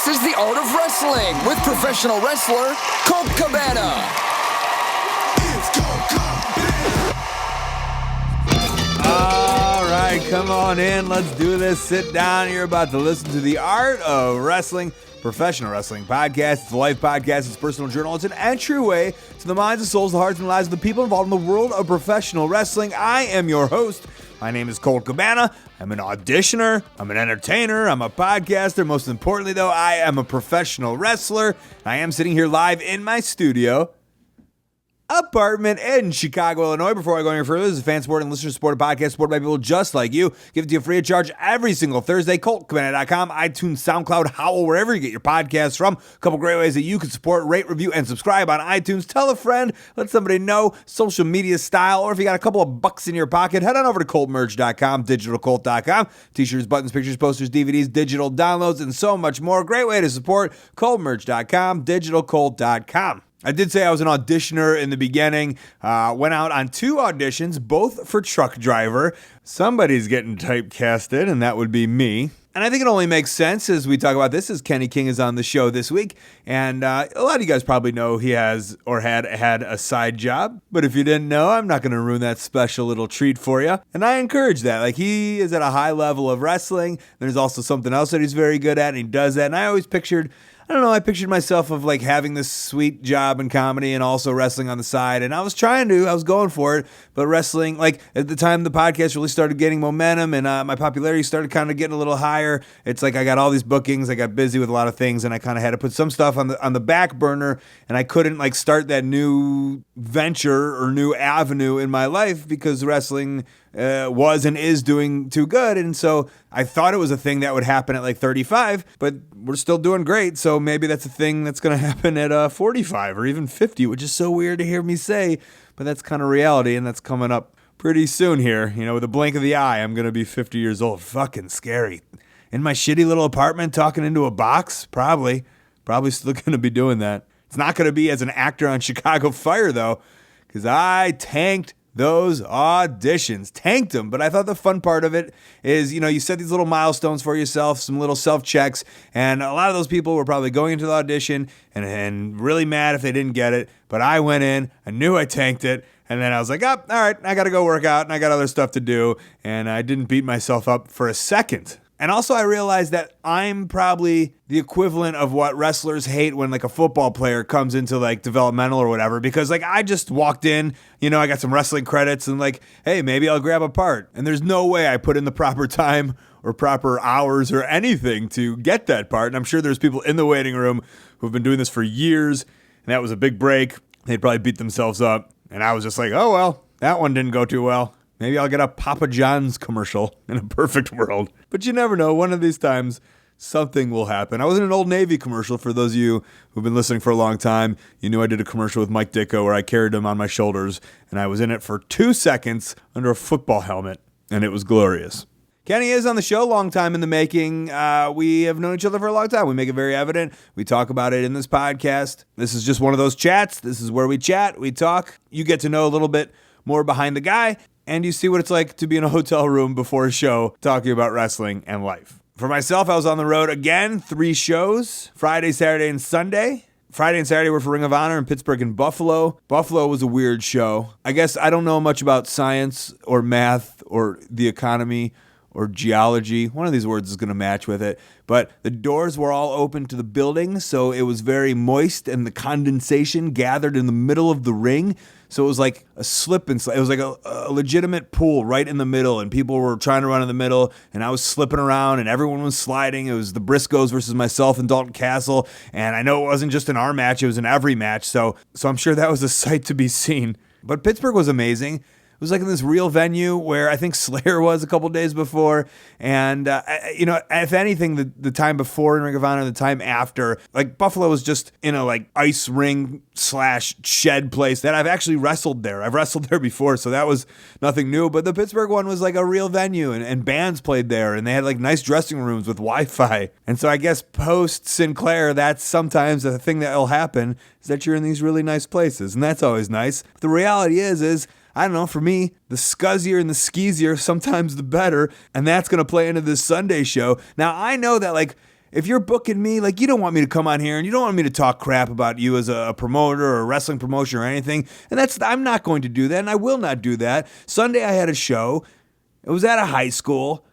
This is The Art of Wrestling with professional wrestler Colt Cabana. All right, come on in. Let's do this. Sit down. You're about to listen to The Art of Wrestling, professional wrestling podcast. It's a life podcast. It's a personal journal. It's an entryway to the minds, the souls, the hearts, and the lives of the people involved in the world of professional wrestling. I am your host. My name is Colt Cabana. I'm an auditioner. I'm an entertainer. I'm a podcaster. Most importantly, though, I am a professional wrestler. I am sitting here live in my studio apartment in Chicago, Illinois. Before I go any further, this is a fan-supported and listener-supported podcast supported by people just like you. Give it to you free of charge every single Thursday. ColtCabana.com, iTunes, SoundCloud, Howl, wherever you get your podcasts from. A couple great ways that you can support, rate, review, and subscribe on iTunes. Tell a friend, let somebody know, social media style, or if you got a couple of bucks in your pocket, head on over to ColtMerch.com, DigitalColt.com. T-shirts, buttons, pictures, posters, DVDs, digital downloads, and so much more. Great way to support. ColtMerch.com, DigitalColt.com. I did say I was an auditioner in the beginning. Went out on 2 auditions, both for truck driver. Somebody's getting typecasted, and that would be me. And I think it only makes sense as we talk about this, as Kenny King is on the show this week. And a lot of you guys probably know he has or had a side job. But if you didn't know, I'm not going to ruin that special little treat for you. And I encourage that. Like, he is at a high level of wrestling. There's also something else that he's very good at, and he does that. And I always pictured myself of like having this sweet job in comedy and also wrestling on the side. And I was going for it, but wrestling, like at the time the podcast really started getting momentum and my popularity started kind of getting a little higher. It's like I got all these bookings, I got busy with a lot of things, and I kind of had to put some stuff on the back burner, and I couldn't like start that new venture or new avenue in my life because wrestling was and is doing too good. And so I thought it was a thing that would happen at like 35, but we're still doing great. So maybe that's a thing that's going to happen at 45 or even 50, which is so weird to hear me say, but that's kind of reality, and that's coming up pretty soon here. You know, with a blink of the eye, I'm going to be 50 years old. Fucking scary. In my shitty little apartment talking into a box? Probably still going to be doing that. It's not going to be as an actor on Chicago Fire, though, because I tanked those auditions. Tanked them. But I thought the fun part of it is, you know, you set these little milestones for yourself, some little self-checks, and a lot of those people were probably going into the audition and really mad if they didn't get it. But I went in, I knew I tanked it, and then I was like, all right, I got to go work out, and I got other stuff to do, and I didn't beat myself up for a second. And also I realized that I'm probably the equivalent of what wrestlers hate when like a football player comes into like developmental or whatever, because like I just walked in, you know, I got some wrestling credits and like, hey, maybe I'll grab a part. And there's no way I put in the proper time or proper hours or anything to get that part. And I'm sure there's people in the waiting room who've been doing this for years, and that was a big break. They'd probably beat themselves up. And I was just like, oh, well, that one didn't go too well. Maybe I'll get a Papa John's commercial in a perfect world. But you never know. One of these times, something will happen. I was in an Old Navy commercial. For those of you who've been listening for a long time, you knew I did a commercial with Mike Dicko where I carried him on my shoulders, and I was in it for 2 seconds under a football helmet, and it was glorious. Kenny is on the show, long time in the making. We have known each other for a long time. We make it very evident. We talk about it in this podcast. This is just one of those chats. This is where we chat, we talk. You get to know a little bit more behind the guy, and you see what it's like to be in a hotel room before a show talking about wrestling and life. For myself, I was on the road again, 3 shows, Friday, Saturday, and Sunday. Friday and Saturday were for Ring of Honor in Pittsburgh and Buffalo. Buffalo was a weird show. I guess I don't know much about science or math or the economy or geology. One of these words is going to match with it. But the doors were all open to the building, so it was very moist, and the condensation gathered in the middle of the ring. So it was like a slip and slide. It was like a legitimate pool right in the middle, and people were trying to run in the middle, and I was slipping around, and everyone was sliding. It was the Briscoes versus myself and Dalton Castle, and I know it wasn't just in our match, it was in every match, so I'm sure that was a sight to be seen. But Pittsburgh was amazing. It was like in this real venue where I think Slayer was a couple days before. And, if anything, the time before in Ring of Honor, the time after, like Buffalo was just in a like ice ring / shed place that I've actually wrestled there. I've wrestled there before, so that was nothing new. But the Pittsburgh one was like a real venue, and bands played there, and they had like nice dressing rooms with Wi-Fi. And so I guess post Sinclair, that's sometimes the thing that will happen, is that you're in these really nice places. And that's always nice. But the reality is I don't know, for me, the scuzzier and the skeezier, sometimes the better, and that's going to play into this Sunday show. Now, I know that, like, if you're booking me, like, you don't want me to come on here and you don't want me to talk crap about you as a promoter or a wrestling promotion or anything. And I'm not going to do that, and I will not do that. Sunday I had a show. It was at a high school.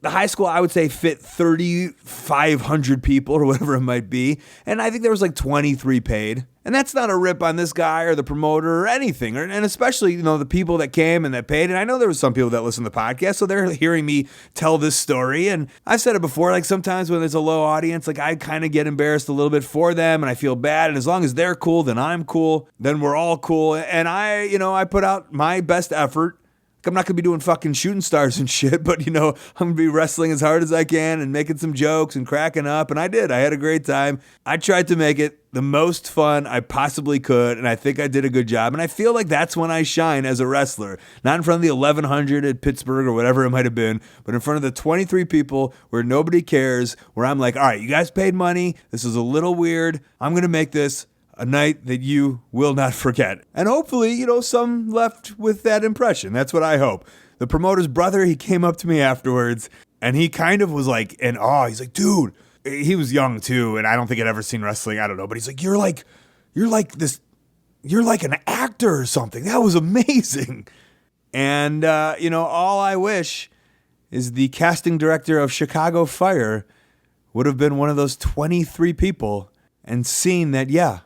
The high school, I would say, fit 3,500 people or whatever it might be. And I think there was like 23 paid. And that's not a rip on this guy or the promoter or anything. And especially, the people that came and that paid. And I know there was some people that listen to the podcast, so they're hearing me tell this story. And I've said it before, like sometimes when there's a low audience, like I kind of get embarrassed a little bit for them and I feel bad. And as long as they're cool, then I'm cool. Then we're all cool. And I put out my best effort. I'm not going to be doing fucking shooting stars and shit, but, I'm going to be wrestling as hard as I can and making some jokes and cracking up. And I did. I had a great time. I tried to make it the most fun I possibly could, and I think I did a good job. And I feel like that's when I shine as a wrestler. Not in front of the 1,100 at Pittsburgh or whatever it might have been, but in front of the 23 people where nobody cares, where I'm like, all right, you guys paid money. This is a little weird. I'm going to make this a night that you will not forget. And hopefully, some left with that impression. That's what I hope. The promoter's brother, he came up to me afterwards and he kind of was like in awe. He's like, dude, he was young too. And I don't think I'd ever seen wrestling. I don't know. But he's like, you're like an actor or something. That was amazing. And, all I wish is the casting director of Chicago Fire would have been one of those 23 people and seen that, yeah,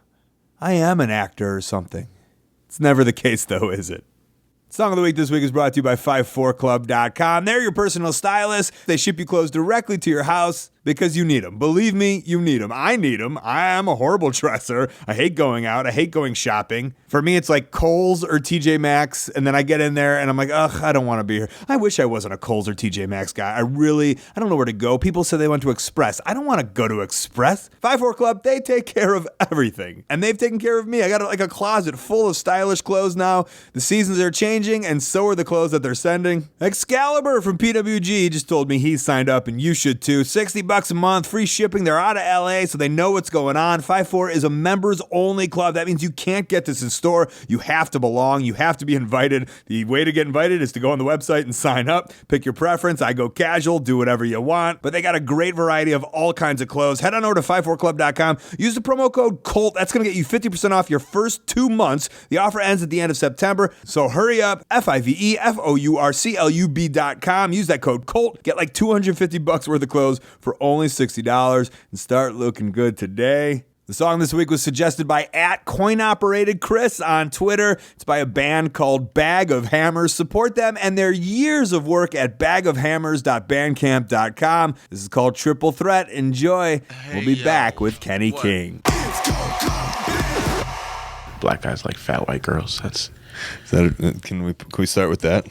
I am an actor or something. It's never the case, though, is it? Song of the Week this week is brought to you by 54club.com. They're your personal stylist. They ship you clothes directly to your house because you need them. Believe me, you need them. I need them. I am a horrible dresser. I hate going out. I hate going shopping. For me, it's like Kohl's or TJ Maxx, and then I get in there and I'm like, ugh, I don't want to be here. I wish I wasn't a Kohl's or TJ Maxx guy. I don't know where to go. People say they went to Express. I don't want to go to Express. 54 Club, they take care of everything, and they've taken care of me. I got like a closet full of stylish clothes now. The seasons are changing, and so are the clothes that they're sending. Excalibur from PWG just told me he's signed up, and you should too. $60 a month, free shipping. They're out of LA, so they know what's going on. 54 is a members-only club. That means you can't get this in store. You have to belong. You have to be invited. The way to get invited is to go on the website and sign up. Pick your preference. I go casual. Do whatever you want. But they got a great variety of all kinds of clothes. Head on over to 54club.com. Use the promo code COLT. That's going to get you 50% off your first 2 months. The offer ends at the end of September, so hurry up. FIVEFOURCLUB.com. Use that code COLT. Get like $250 worth of clothes for only $60 and start looking good today. The song this week was suggested by @CoinOperatedChris on Twitter. It's by a band called Bag of Hammers. Support them and their years of work at bagofhammers.bandcamp.com. This is called Triple Threat. Enjoy. We'll be back with Kenny King. Black guys like fat white girls. Can we start with that?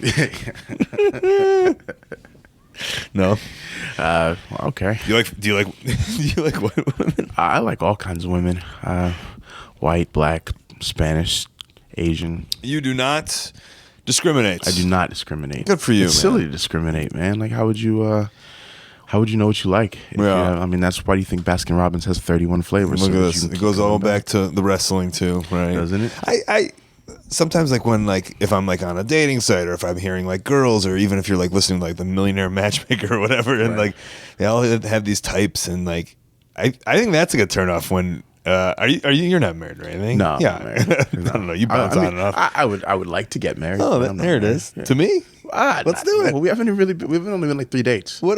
No. Okay. Do you like white women? I like all kinds of women. White, black, Spanish, Asian. You do not discriminate. I do not discriminate. Good for you. It's silly to discriminate, man. Like, how would you know what you like? Yeah. That's why do you think Baskin Robbins has 31 flavors? Look at this. It goes all back to the wrestling too, right? Doesn't it? I sometimes, like, when, like, if I'm like on a dating site or if I'm hearing like girls, or even if you're like listening to like the Millionaire Matchmaker or whatever, and like they all have these types, and like I think that's a good turnoff when you're not married or anything? No. Yeah. I don't know. You bounce on and off. I would like to get married. Oh, there it is. Yeah. To me? Let's do it. Well, we've only been like 3 dates. We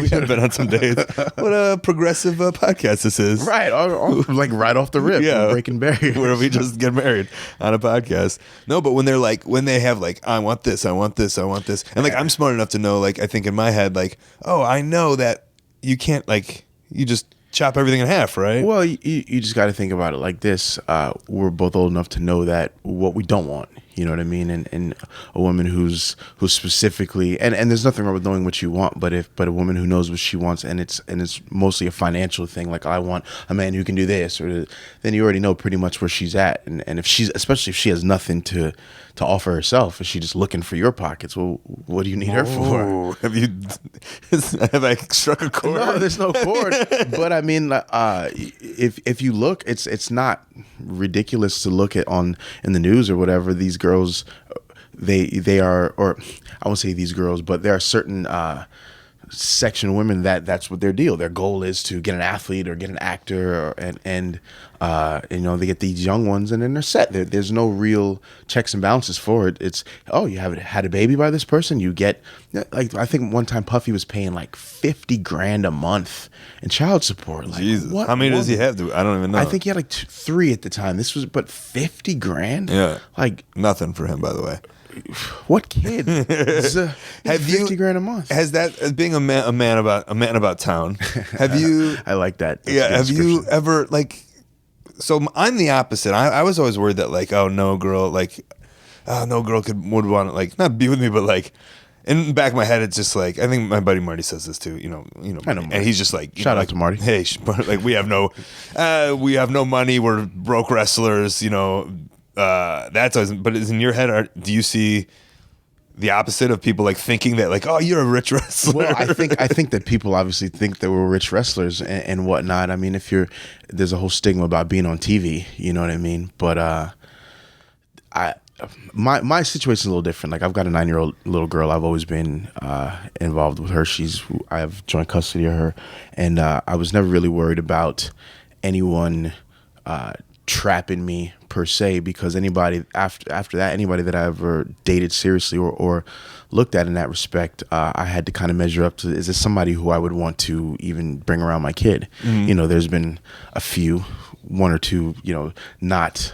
have been on some dates. What a progressive podcast this is. Right. Like right off the rip. Yeah. Breaking barriers. Where we just get married on a podcast. No, but when they have like, I want this. And like, I'm smart enough to know, like, I think in my head, like, oh, I know that you can't, like, you just chop everything in half, right? Well, you just got to think about it like this. We're both old enough to know that what we don't want. You know what I mean? And a woman who's specifically, and there's nothing wrong with knowing what you want, but a woman who knows what she wants, and it's mostly a financial thing, like I want a man who can do this, then you already know pretty much where she's at. And if especially if she has nothing to offer herself, if she's just looking for your pockets, well, what do you need her for? Have I struck a chord? No, there's no chord. But I mean, if you look, it's not ridiculous to look at in the news or whatever. These girls, they are, or I won't say these girls, but there are certain section of women that's what their deal. Their goal is to get an athlete or get an actor, and you know, they get these young ones, and then they're set. There's no real checks and balances for it. It's, oh, you have had a baby by this person, you get, like, I think one time Puffy was paying like $50,000 a month in child support. Like, Jesus, how many does he have? I don't even know. I think he had like three at the time. This was, but $50,000. Yeah, like nothing for him, by the way. What kid? Have $50,000 a month? Has that, as being a man about town? Have you? I like that. That's yeah. Have you ever, like? So I'm the opposite. I was always worried that, like, oh, no girl would want to, like, not be with me, but like, in the back of my head, it's just like, I think my buddy Marty says this too. You know, I know, and he's just like, shout out like, to Marty. Hey, like, we have no money. We're broke wrestlers. You know, that's always. But is in your head, do you see the opposite of people, like, thinking that, like, oh, you're a rich wrestler? Well, I think that people obviously think that we're rich wrestlers and whatnot. I mean, there's a whole stigma about being on TV. You know what I mean? But my situation's a little different. Like, I've got a 9-year-old little girl. I've always been involved with her. I have joint custody of her, and I was never really worried about anyone trapping me per se, because anybody after that, anybody that I ever dated seriously or looked at in that respect, I had to kind of measure up to, is this somebody who I would want to even bring around my kid? Mm-hmm. You know, there's been one or two, you know, not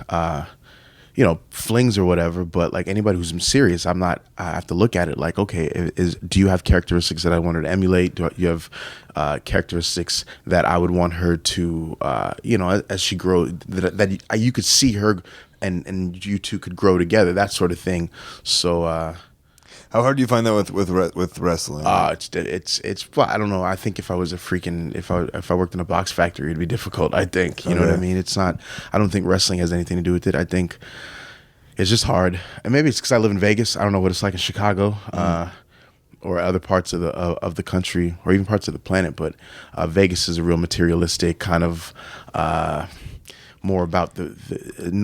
you know, flings or whatever, but like anybody who's serious, I have to look at it like, okay, do you have characteristics that I want her to emulate? Do you have characteristics that I would want her to, you know, as she grows, that you could see her and you two could grow together, that sort of thing. So, how hard do you find that with wrestling? It's well, I don't know. I think if I was if I worked in a box factory, it'd be difficult. I think, you know what I mean. It's not. I don't think wrestling has anything to do with it. I think it's just hard, and maybe it's because I live in Vegas. I don't know what it's like in Chicago, or other parts of the country, or even parts of the planet. But Vegas is a real materialistic kind of. More about the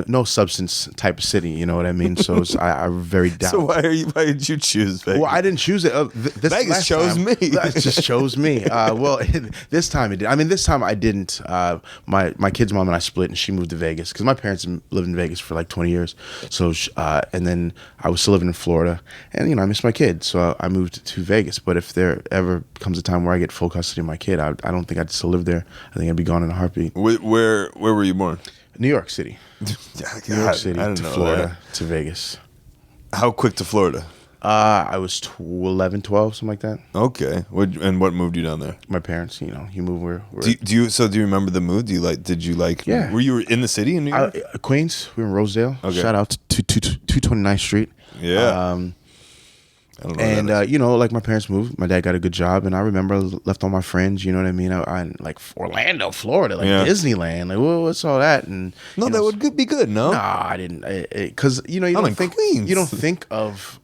no substance type of city, you know what I mean? So I'm very down. So why did you choose Vegas? Well, I didn't choose it. Vegas chose me. It just chose me. Well, this time it did. I mean, this time I didn't. My kid's mom and I split, and she moved to Vegas because my parents lived in Vegas for like 20 years. So and then I was still living in Florida, and you know I miss my kid, so I moved to Vegas. But if there ever comes a time where I get full custody of my kid, I don't think I'd still live there. I think I'd be gone in a heartbeat. Where were you born? New York City. New York City to Florida to Vegas. How quick to Florida? I was 11, 12, something like that. Okay. And what moved you down there? My parents, you know, you move where do you remember the mood? Did you like yeah. Were you in the city in New York? Queens. We were in Rosedale. Okay. Shout out to 229th Street. Yeah. I don't know. And you know, like my parents moved. My dad got a good job, and I remember I left all my friends. You know what I mean? I like Orlando, Florida, like Disneyland. Like, well, what's all that? And no, that would be good. No, I didn't, because you know you don't think Queens. You don't think of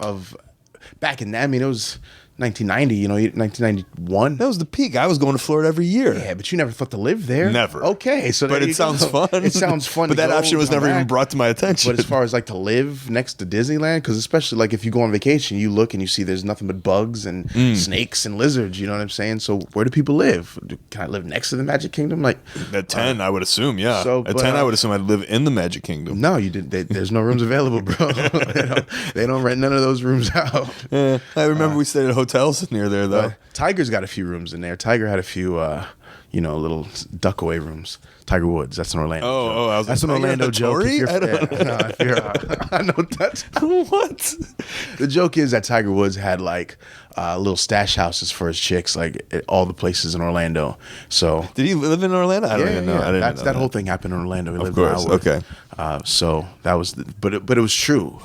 back in that. I mean, it was 1990. You know, 1991. That was the peak. I was going to Florida every year. Yeah, but you never thought to live there. Never. Okay, so but it sounds fun. It sounds fun. But that option was never even brought to my attention. But as far as like to live next to Disneyland, because especially like if you go on vacation, you look and you see there's nothing but bugs and snakes and lizards. You know what I'm saying? So where do people live? Can I live next to the Magic Kingdom? Like at 10, I would assume. Yeah. So, at 10, I would assume I'd live in the Magic Kingdom. No, you did. There's no rooms available, bro. they don't rent none of those rooms out. Yeah, I remember we stayed at hotels near there. Though Tiger's got a few rooms in there. Tiger had a few, you know, little duck away rooms. Tiger Woods. That's an Orlando. That's an Orlando joke. I know that's what. The joke is that Tiger Woods had like little stash houses for his chicks, like at all the places in Orlando. So did he live in Orlando? I don't even know. I didn't know that whole thing happened in Orlando. He lived in Howard. Okay. So that was, but it was true.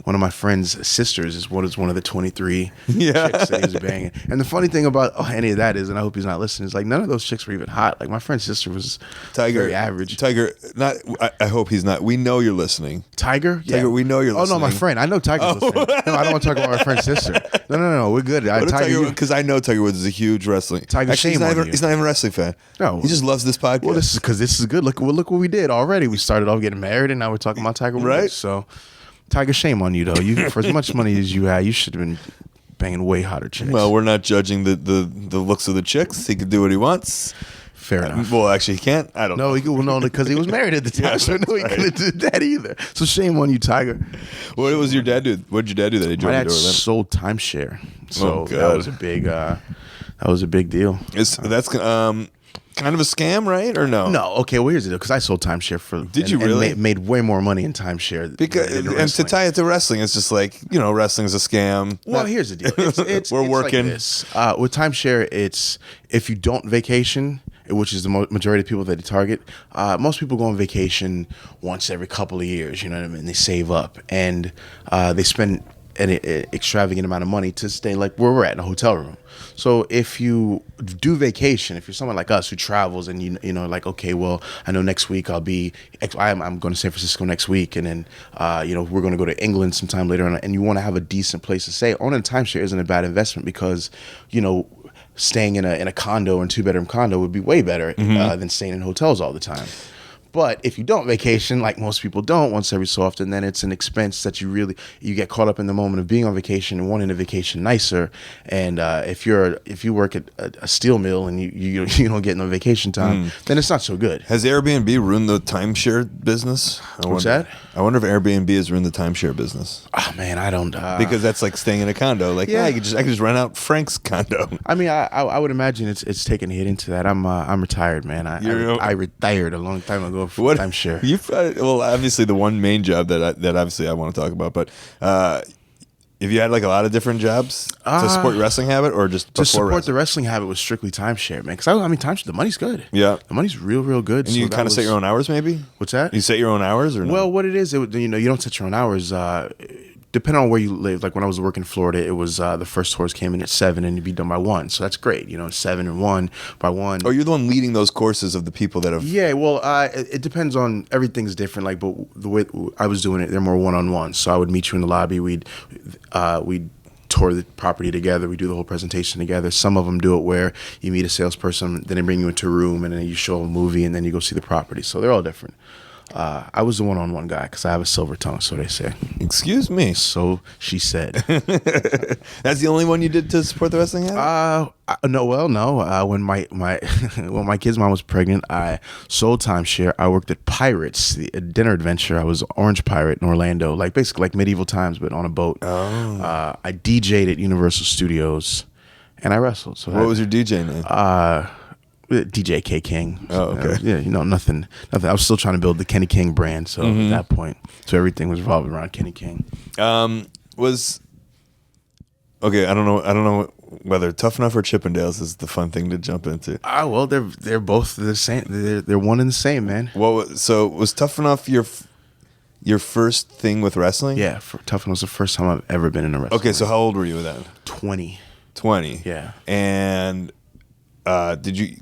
One of my friend's sisters is one of the 23 chicks that he was banging. And the funny thing about any of that is, and I hope he's not listening, is like none of those chicks were even hot. Like my friend's sister was very average. Tiger, not. I hope he's not. We know you're listening. Tiger, yeah. Tiger, we know you're listening. Oh no, my friend. I know Tiger's listening. No, I don't want to talk about my friend's sister. No. We're good. Because I know Tiger Woods is a huge wrestling. Tiger, actually, he's not even a wrestling fan. No, he just loves this podcast. Well, this is good. Look what we did already. We started off getting married, and now we're talking about Tiger Woods. Right. So, Tiger, shame on you though. You for as much money as you had, you should have been banging way hotter chicks. Well, we're not judging the looks of the chicks. He could do what he wants. Fair enough. Well, actually, he can't. I don't know. No, because he was married at the time, so no, he couldn't do that either. So shame on you, Tiger. What was your dad do? What did your dad do that he My drove you dad to Orlando? sold timeshare, so Oh, God. that was a big deal. That's kind of a scam, right? Or no? No, okay. Well, here's the deal. Because I sold timeshare for. Did you really? And made way more money in timeshare. Because than in and to wrestling. tie it to wrestling, it's just like wrestling's a scam. Well, here's the deal. It's We're it's working. Like this. With timeshare, it's if you don't vacation, which is the majority of people that they target. Most people go on vacation once every couple of years. You know what I mean? They save up and they spend an extravagant amount of money to stay like where we're at in a hotel room. So if you do vacation, if you're someone like us who travels and you know like, okay, well, I know next week I'm going to San Francisco next week, and then we're going to go to England sometime later on, and you want to have a decent place to stay. Owning a timeshare isn't a bad investment because staying in a condo and 2-bedroom condo would be way better than staying in hotels all the time. But if you don't vacation, like most people don't, once every so often, then it's an expense that you get caught up in the moment of being on vacation and wanting a vacation nicer. And if you work at a steel mill and you don't get no vacation time, then it's not so good. Has Airbnb ruined the timeshare business? What's that? I wonder if Airbnb has ruined the timeshare business. Oh man, I don't. Because that's like staying in a condo. Like, Yeah. I could just rent out Frank's condo. I mean, I would imagine it's taken a hit into that. I'm retired, man. I retired a long time ago for timeshare. Well, obviously the one main job that obviously I want to talk about, but if you had like a lot of different jobs to support your wrestling habit, or just to support wrestling? the wrestling habit was strictly timeshare, man. Because timeshare, the money's good. Yeah, the money's real good. And you kind of set your own hours, maybe. What's that? You set your own hours, or no? Well, what it is, you don't set your own hours. Depending on where you live, like when I was working in Florida, it was the first tours came in at 7 and you'd be done by 1. So that's great, 7 and 1 by 1. Oh, you're the one leading those courses of the people that have. Yeah, well, it depends on everything's different. Like, but the way I was doing it, they're more one-on-one. So I would meet you in the lobby. We'd tour the property together. We do the whole presentation together. Some of them do it where you meet a salesperson, then they bring you into a room, and then you show a movie, and then you go see the property. So they're all different. I was the one-on-one guy because I have a silver tongue, so they say. Excuse me. So she said. That's the only one you did to support the wrestling habit? No. When when my kid's mom was pregnant, I sold timeshare. I worked at Pirates, a dinner adventure. I was Orange Pirate in Orlando, like basically like medieval times, but on a boat. Oh. I DJ'd at Universal Studios, and I wrestled. So what was your DJ name? DJ K King. Oh, okay. Nothing. I was still trying to build the Kenny King brand. So at that point, so everything was revolving around Kenny King. I don't know whether Tough Enough or Chippendales is the fun thing to jump into. Well, they're both the same. They're one and the same, man. So was Tough Enough your first thing with wrestling? Yeah, Tough Enough was the first time I've ever been in a wrestling. Okay, so how old were you then? 20. 20. Yeah. And did you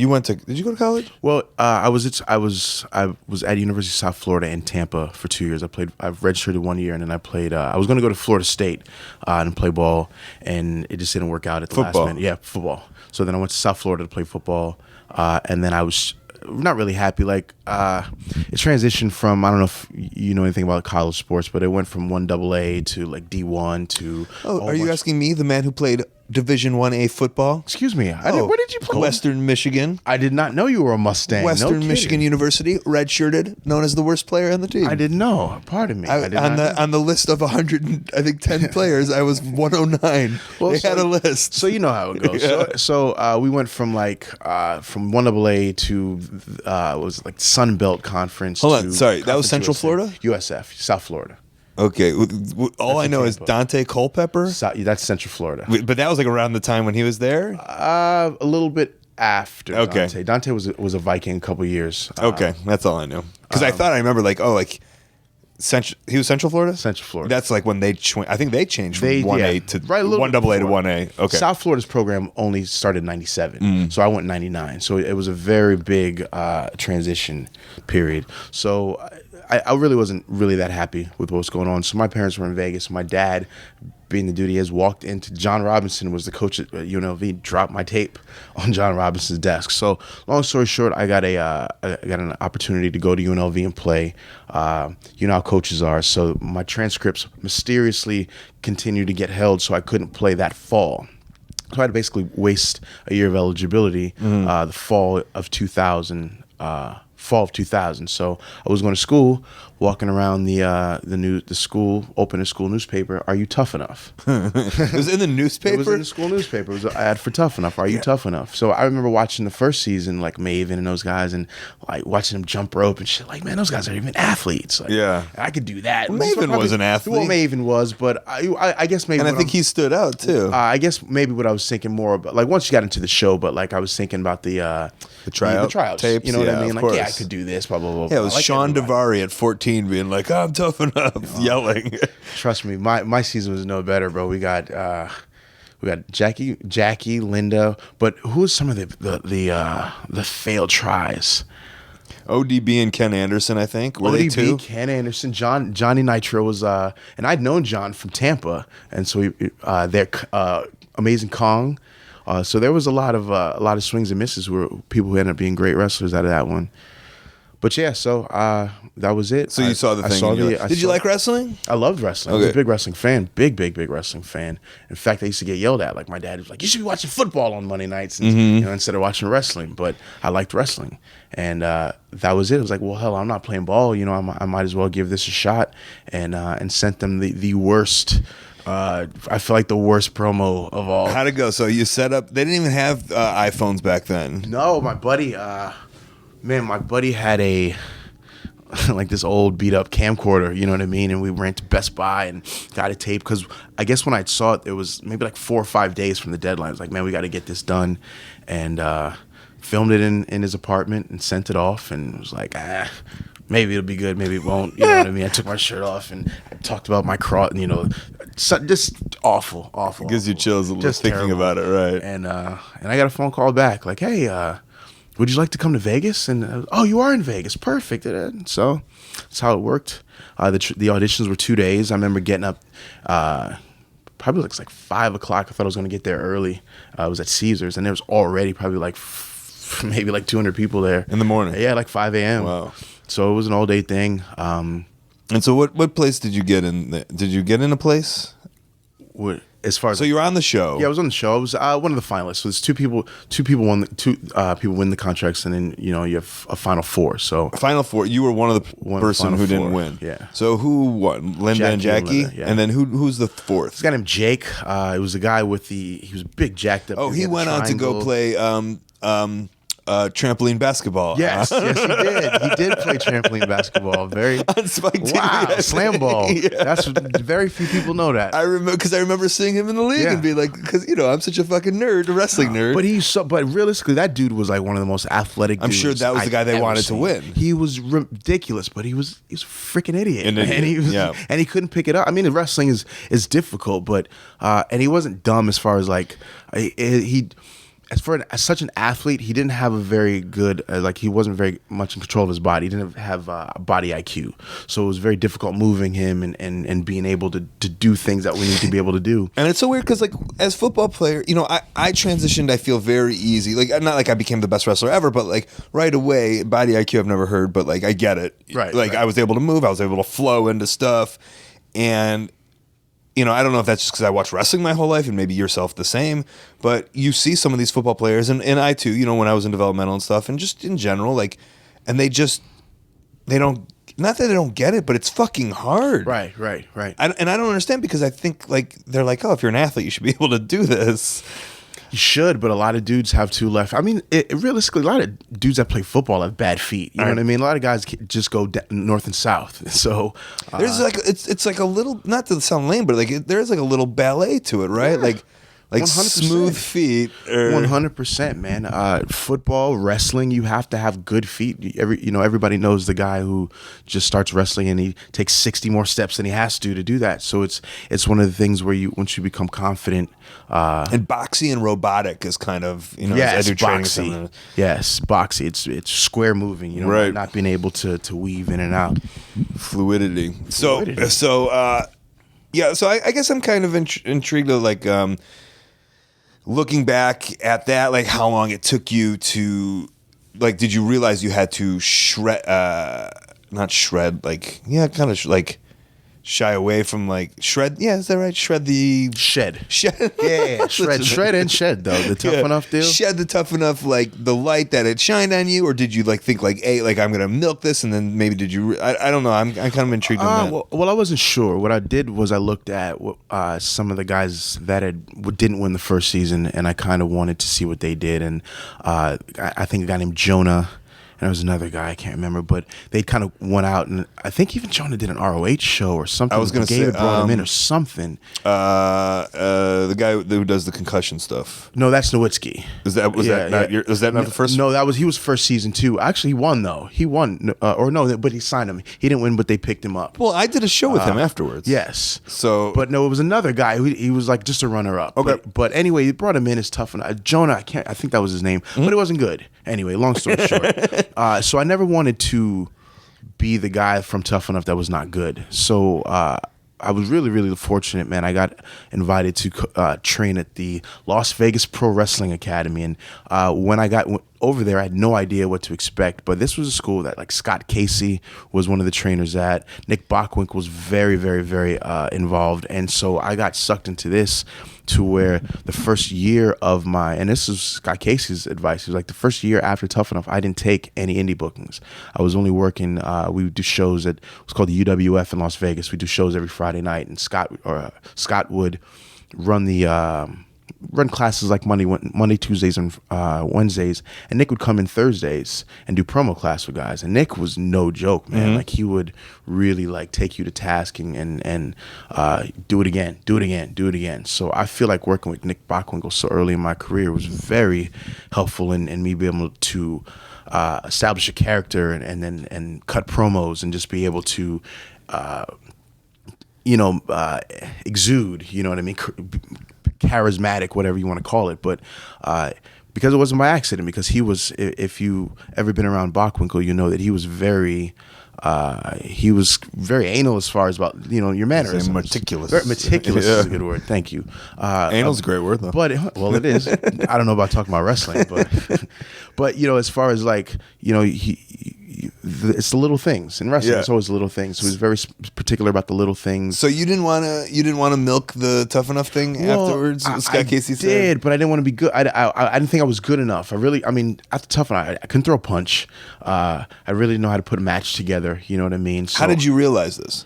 go to college? Well, I was at University of South Florida in Tampa for 2 years. I've redshirted 1 year, and then I played. I was going to go to Florida State and play ball, and it just didn't work out at the last minute. Yeah, football. So then I went to South Florida to play football, and then I was not really happy. Like it transitioned from, I don't know if you know anything about college sports, but it went from 1AA to like D1 to. Oh, are you asking me, the man who played Division 1A football? Excuse me. Where did you play? Western Michigan. I did not know you were a Mustang. Western Michigan University, redshirted, known as the worst player on the team. I didn't know. Pardon me. On the list of 110 players, I was 109. Well, they had a list. So you know how it goes. Yeah. So we went from from 1AA to it was like Sun Belt Conference. Hold on, sorry, that was Central Florida? USF, South Florida. Okay, all I know is Dante Culpepper. That's Central Florida. But that was like around the time when he was there? A little bit after okay. Dante. Dante was a Viking a couple years. Okay, that's all I knew. Because I thought I remember he was Central Florida? Central Florida. That's like when I think they changed from 1A to 1AA to 1A. Okay. South Florida's program only started in 97. So I went in 99. So it was a very big transition period. So I really wasn't really that happy with what was going on. So my parents were in Vegas. My dad, being the dude he has, walked into John Robinson, was the coach at UNLV, dropped my tape on John Robinson's desk. So long story short, I got an opportunity to go to UNLV and play. You know how coaches are. So my transcripts mysteriously continued to get held, so I couldn't play that fall. So I had to basically waste a year of eligibility, the fall of 2000. So I was going to school, walking around the school, open school newspaper. Are you tough enough? It was in the newspaper? It was in the school newspaper. It was an ad for Tough Enough. Are you tough enough? So I remember watching the first season, like Maven and those guys, and like watching them jump rope and shit. Like, man, those guys are even athletes. Like, yeah, I could do that. Well, Maven was an athlete. Well, Maven was, but I guess maybe. And I think he stood out too. I guess maybe what I was thinking more about, like once you got into the show, but like I was thinking about the tryout tapes. You know what I mean? Of like, course. yeah, I could do this. Blah blah blah. Yeah, it was like Sean everybody. Davari at 14 being like, "I'm tough enough," yelling. Trust me, my season was no better, bro. We got Jackie, Linda, but who's some of the failed tries? ODB and Ken Anderson, I think. Were they two? Ken Anderson, Johnny Nitro was, and I'd known John from Tampa, and so they're Amazing Kong. So there was a lot of swings and misses where people who ended up being great wrestlers out of that one. But yeah, so that was it. So you saw the thing. Did you like wrestling? I loved wrestling. Okay. I was a big wrestling fan. Big wrestling fan. In fact, I used to get yelled at. Like my dad was like, "You should be watching football on Monday nights," and, instead of watching wrestling. But I liked wrestling, and that was it. I was like, well, hell, I'm not playing ball. I might as well give this a shot, and sent them the worst. I feel like the worst promo of all. How'd it go? So you set up. They didn't even have iPhones back then. No, my buddy. My buddy had a like this old beat up camcorder, you know what I mean? And we ran to Best Buy and got a tape because I guess when I saw it, it was maybe like 4 or 5 days from the deadline. I was like, man, we got to get this done, and filmed it in his apartment and sent it off, and was like, maybe it'll be good, maybe it won't. You know what I mean? I took my shirt off and I talked about my cross, just awful. It gives you chills a little Just thinking terrible. about it, right? And I got a phone call back like, hey, would you like to come to Vegas? And oh, you are in Vegas, perfect. And so that's how it worked. The auditions were 2 days. I remember getting up probably like 5 o'clock. I thought I was going to get there early. I was at Caesars, and there was already probably like maybe like 200 people there In the morning? Yeah, like 5 a.m. Wow. So it was an all day thing. And so what place did you get in? Did you get in a place? As far as So you were on the show. Yeah, I was on the show. I was one of the finalists. So there's two people win the contracts, and then you have a final four. So Final Four. You were one of the person Final who didn't Four, win. yeah. So who won? Linda and Jackie. Linda, yeah. And then who's the fourth? this guy named Jake. It was the guy with he was big, jacked up. Oh, he had the went on to go triangle. play trampoline basketball. Yes, he did. He did play trampoline basketball. Very on Spike TV. wow, I slam think. ball. Yeah. That's very few people know that. I remember seeing him in the league Yeah. and being like, because I'm such a fucking nerd, a wrestling nerd. But realistically, that dude was like one of the most athletic. I'm sure dudes that was the I've guy they ever wanted to seen. win. He was ridiculous, but he was a freaking idiot, An idiot, and he was, yeah. and he couldn't pick it up. I mean, wrestling is difficult, but and he wasn't dumb as far as like he. As such an athlete, he didn't have a very good, he wasn't very much in control of his body. He didn't have body IQ. So it was very difficult moving him and being able to do things that we need to be able to do. And it's so weird because, like, as football player, I transitioned, I feel very easy. Like, not like I became the best wrestler ever, but, like, right away, body IQ I've never heard, but, like, I get it. Right, Like, right. I was able to move, I was able to flow into stuff. And, I don't know if that's just because I watched wrestling my whole life and maybe yourself the same, but you see some of these football players, and I too, when I was in developmental and stuff, and just in general, like, and they don't, not that they don't get it, but it's fucking hard. Right. And I don't understand because I think, like, they're like, oh, if you're an athlete, you should be able to do this. You should, but a lot of dudes have two left. I mean, realistically, a lot of dudes that play football have bad feet. You know what I mean? A lot of guys just go north and south. So There's like it's like a little, not to sound lame, but like there is like a little ballet to it, right? Yeah. Like like 100%. smooth feet. 100%, man. Football, wrestling, you have to have good feet. Everybody knows the guy who just starts wrestling and he takes 60 more steps than he has to do that. So it's one of the things where once you become confident. And boxy and robotic is kind of, yes, as I do training boxy. something. Yes, boxy. It's square moving, right. Not being able to weave in and out. Fluidity. So I guess I'm kind of intrigued to like looking back at that, like how long it took you to, like, did you realize you had to not shred, like, yeah, kind of like shy away from like shred. Yeah, is that right? Shed. Yeah, shred and shed though. The tough enough deal. Shed the tough enough, like the light that it shined on you, or did you like think like, hey, like I'm gonna milk this, and then maybe did you? I don't know. I'm kind of intrigued on that. Well, I wasn't sure. What I did was I looked at some of the guys that didn't win the first season, and I kind of wanted to see what they did. And I think a guy named Jonah. And there was another guy, I can't remember, but they kind of went out, and I think even Jonah did an ROH show or something. I was going to say, brought him in or something. The guy who does the concussion stuff. No, that's Nowitzki. Was that not the first? No, he was first season too. Actually, he won though. He won, but he signed him. He didn't win, but they picked him up. Well, I did a show with him afterwards. Yes. So, but no, it was another guy. He was like just a runner up. Okay. But anyway, they brought him in as tough. And Jonah, I think that was his name, but it wasn't good. Anyway, long story short. So I never wanted to be the guy from Tough Enough that was not good. So I was really, really fortunate, man. I got invited to train at the Las Vegas Pro Wrestling Academy. And when I got over there, I had no idea what to expect. But this was a school that, like, Scott Casey was one of the trainers at. Nick Bockwink was very, very, very involved. And so I got sucked into this to where the first year of and this is Scott Casey's advice, he was like, the first year after Tough Enough, I didn't take any indie bookings. I was only working, we would do shows it was called the UWF in Las Vegas. We do shows every Friday night, and Scott would run classes like Monday, Tuesdays, and Wednesdays, and Nick would come in Thursdays and do promo class with guys. And Nick was no joke, man. Mm-hmm. Like, he would really like take you to task and do it again. So I feel like working with Nick Bockwinkel so early in my career was very helpful in me being able to establish a character and cut promos and just be able to exude, you know what I mean, charismatic, whatever you want to call it. But because it wasn't by accident, because he was, if you ever been around Bockwinkel, you know that he was very anal as far as about, your mannerisms. Meticulous. Very meticulous is a good word. Thank you. Anal's a great word, though. But it is. I don't know about talking about wrestling, but as far as like, it's the little things in wrestling. Yeah. It's always the little things. So he was very particular about the little things. So you didn't want to milk the Tough Enough thing afterwards? Scott Casey said, did, but I didn't want to be good. I didn't think I was good enough. After Tough Enough, I couldn't throw a punch. I really didn't know how to put a match together. You know what I mean? So, how did you realize this?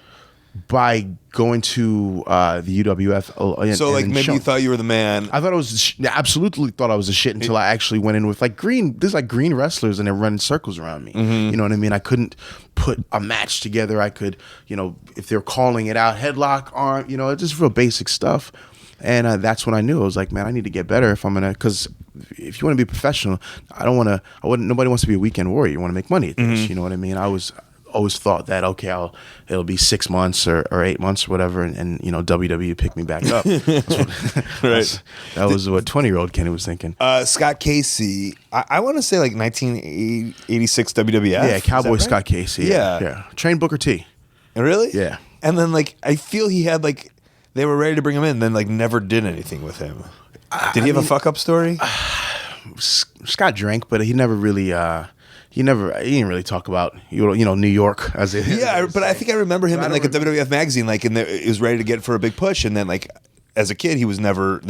By going to the UWF. So like maybe you thought you were the man. I thought I was absolutely thought I was the shit until I actually went in with like there's like green wrestlers and they're running circles around me. Mm-hmm. You know what I mean? I couldn't put a match together. I could, if they're calling it out, headlock, arm, it's just real basic stuff. And that's when I knew. I was like, man, I need to get better if I'm gonna, because if you want to be professional, nobody wants to be a weekend warrior. You want to make money at this. Mm-hmm. You know what I mean? I always thought that, okay, it'll be 6 months or 8 months or whatever, and WWE picked me back up. Right. That was what 20-year-old Kenny was thinking. Scott Casey, I want to say like 1986 WWF. Yeah, Cowboy right? Scott Casey. Yeah. Trained Booker T. Really? Yeah. And then like I feel he had like they were ready to bring him in, then like never did anything with him. Did he have a fuck up story? Scott drank, but he never really. He didn't really talk about New York as it. Yeah, but I think I remember him in like a WWF magazine, like he was ready to get for a big push, and then like as a kid he was never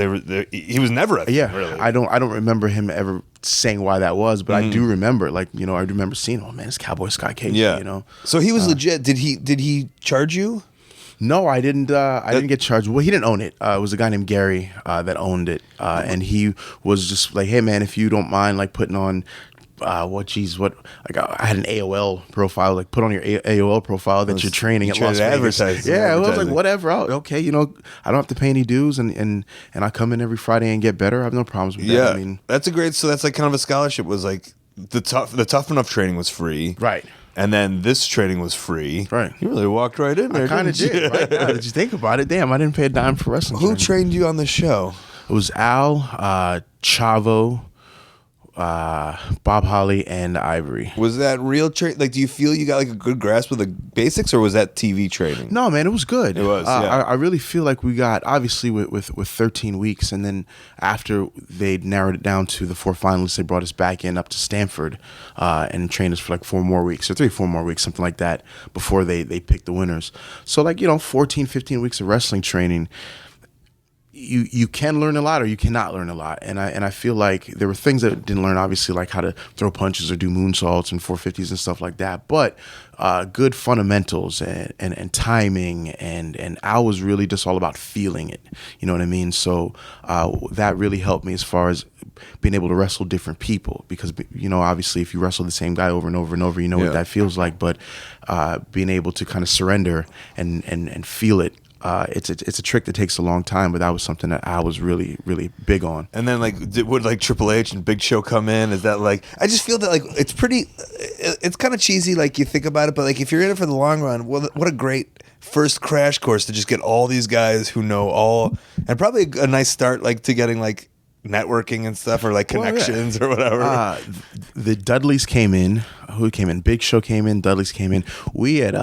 he was never a thing, really. I don't remember him ever saying why that was, but I do remember I remember seeing, oh man, it's Cowboy Scott Casey. Yeah, So he was legit. Did he charge you? No, I didn't. I didn't get charged. Well, he didn't own it. It was a guy named Gary that owned it, and he was just like, "Hey, man, if you don't mind, like putting on I had an AOL profile, like put on your AOL profile that you're training at Las Vegas. Yeah, I was like, whatever. Okay, I don't have to pay any dues, and I come in every Friday and get better. I have no problems with that. I mean, that's so that's like kind of a scholarship. Was like the tough enough training was free, right? And then this training was free. Right. You really walked right in there. I kind of did. Right now that you think about it, damn, I didn't pay a dime for wrestling. Who trained you on the show? It was Al, Chavo, Bob Holly, and Ivory. Was that real training? Like, do you feel you got like a good grasp of the basics, or was that TV training? No, man, it was good. It was. I really feel like we got, obviously with 13 weeks, and then after they narrowed it down to the 4 finalists, they brought us back in up to Stanford and trained us for like 4 more weeks, or 4 more weeks, something like that, before they picked the winners. So like 14, 15 weeks of wrestling training. You can learn a lot, or you cannot learn a lot, and I feel like there were things that I didn't learn, obviously, like how to throw punches or do moonsaults and 450s and stuff like that. But good fundamentals and timing, and Al was really just all about feeling it. You know what I mean? So that really helped me as far as being able to wrestle different people, because obviously if you wrestle the same guy over and over and over, what that feels like. But being able to kind of surrender and feel it. It's a trick that takes a long time, but that was something that I was really, really big on. And then would like Triple H and Big Show come in? Is that like, I just feel that like it's kind of cheesy, like you think about it, but like if you're in it for the long run, what a great first crash course to just get all these guys who know all, and probably a nice start like to getting like networking and stuff, or like connections or whatever. The Dudleys came in. Who came in? Big Show came in. Dudleys came in. We had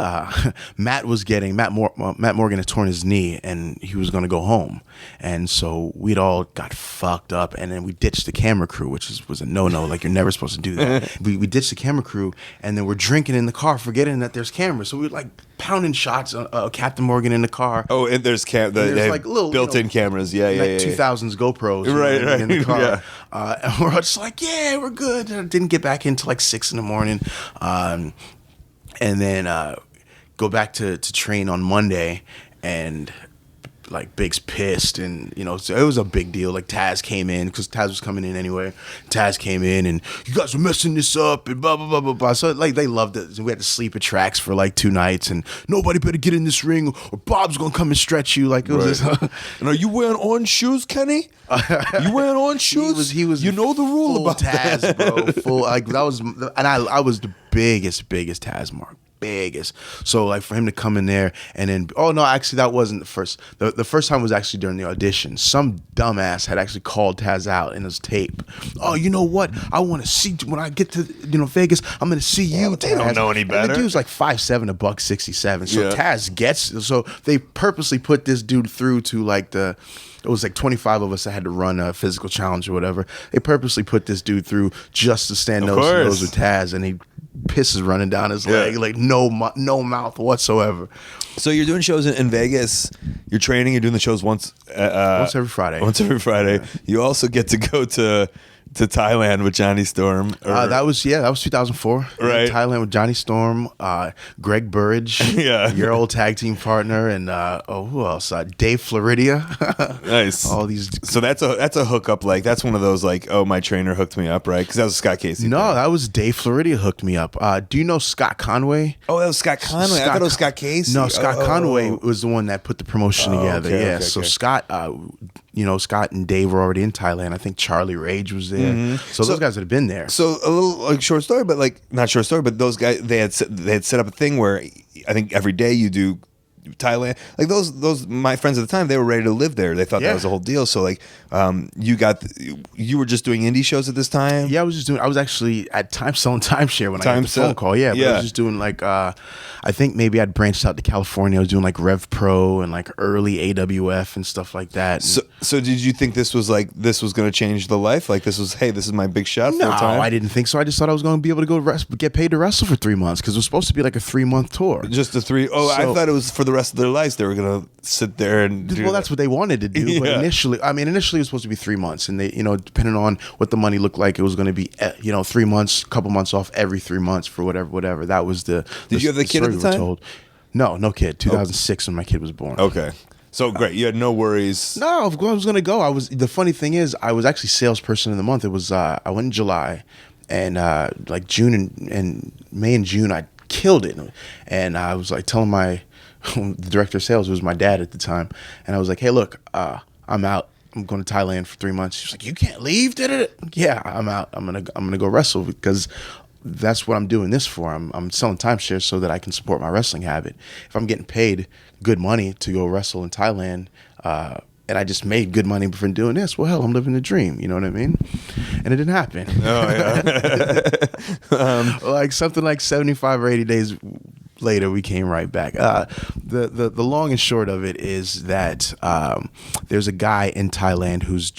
Matt Morgan had torn his knee, and he was going to go home, and so we'd all got fucked up, and then we ditched the camera crew, which was a no. Like, you're never supposed to do that. we ditched the camera crew, and then we're drinking in the car, forgetting that there's cameras. So we were like pounding shots on Captain Morgan in the car. Oh, and there's like little built-in cameras. Yeah. 2000s GoPros. Right. In the car. And we're just like, yeah, we're good. I didn't get back into like 6 a.m. And then go back to train on Monday, and like Big's pissed, and so it was a big deal. Like Taz came in, because Taz was coming in anyway. Taz came in, and you guys are messing this up, and blah blah blah blah blah. So like they loved it. We had to sleep at tracks for like 2 nights, and nobody better get in this ring, or Bob's gonna come and stretch you. Like it was. And are you wearing orange shoes, Kenny? You wearing orange shoes? He was. You know the rule about Taz, that, bro. Full like that was, and I was the biggest Taz mark. Biggest. So like for him to come in there, and then actually that wasn't the first. The first time was actually during the audition. Some dumbass had actually called Taz out in his tape. Oh, you know what? I want to see when I get to Vegas. I'm gonna see you. They don't know any better. And the dude's like 5'7", $167. So Taz gets. So they purposely put this dude through to like the. It was like 25 of us that had to run a physical challenge or whatever. They purposely put this dude through just to stand nose to nose with Taz, and he pisses running down his leg, like no mouth whatsoever. So you're doing shows in Vegas. You're training. You're doing the shows once every Friday. Once every Friday. Yeah. You also get to go to Thailand with Johnny Storm. That was 2004. Right. Thailand with Johnny Storm, Greg Burridge, your old tag team partner, and who else? Dave Floridia. Nice. All these. So that's a hookup. Like that's one of those like, oh, my trainer hooked me up, right? Because that was Scott Casey. No, that was Dave Floridia hooked me up. Do you know Scott Conway? Oh, that was Scott Conway. I thought it was Scott Casey. No, Scott Conway was the one that put the promotion together. Okay, so Scott. Scott and Dave were already in Thailand. I think Charlie Rage was there. Mm-hmm. So those guys had been there. So a little like short story, but like not short story, but those guys they had set up a thing where I think every day you do Thailand. Like those my friends at the time, they were ready to live there. They thought that was the whole deal. So like you were just doing indie shows at this time? Yeah, I was actually at time selling timeshare when I got the phone call. Yeah, but I was just doing like I think maybe I'd branched out to California. I was doing like Rev Pro and like early AWF and stuff like that. So did you think this was going to change the life? Like this is my big shot? No, full time? I didn't think so. I just thought I was going to be able to get paid to wrestle for 3 months, because it was supposed to be like a 3-month tour. Just a 3. Oh, I thought it was for the rest of their lives. They were going to sit there and do that's what they wanted to do. But initially it was supposed to be 3 months, and they, depending on what the money looked like, it was going to be 3 months, couple months off every 3 months for whatever. That was the. Did you have the kid at the time? Told. No kid. 2006 when my kid was born. Okay. So great, you had no worries. No, I was going to go. The funny thing is, I was actually salesperson of the month. It was I went in July, and like June and May and June, I killed it. And I was like telling my the director of sales, who was my dad at the time, and I was like, hey, look, I'm out. I'm going to Thailand for 3 months. She's like, you can't leave, did it? Yeah, I'm out. I'm gonna go wrestle because that's what I'm doing this for. I'm selling timeshares so that I can support my wrestling habit. If I'm getting paid good money to go wrestle in Thailand, and I just made good money from doing this, well, hell, I'm living the dream. You know what I mean? And it didn't happen. Oh yeah. Like something like 75 or 80 days later, we came right back. The long and short of it is that there's a guy in Thailand whose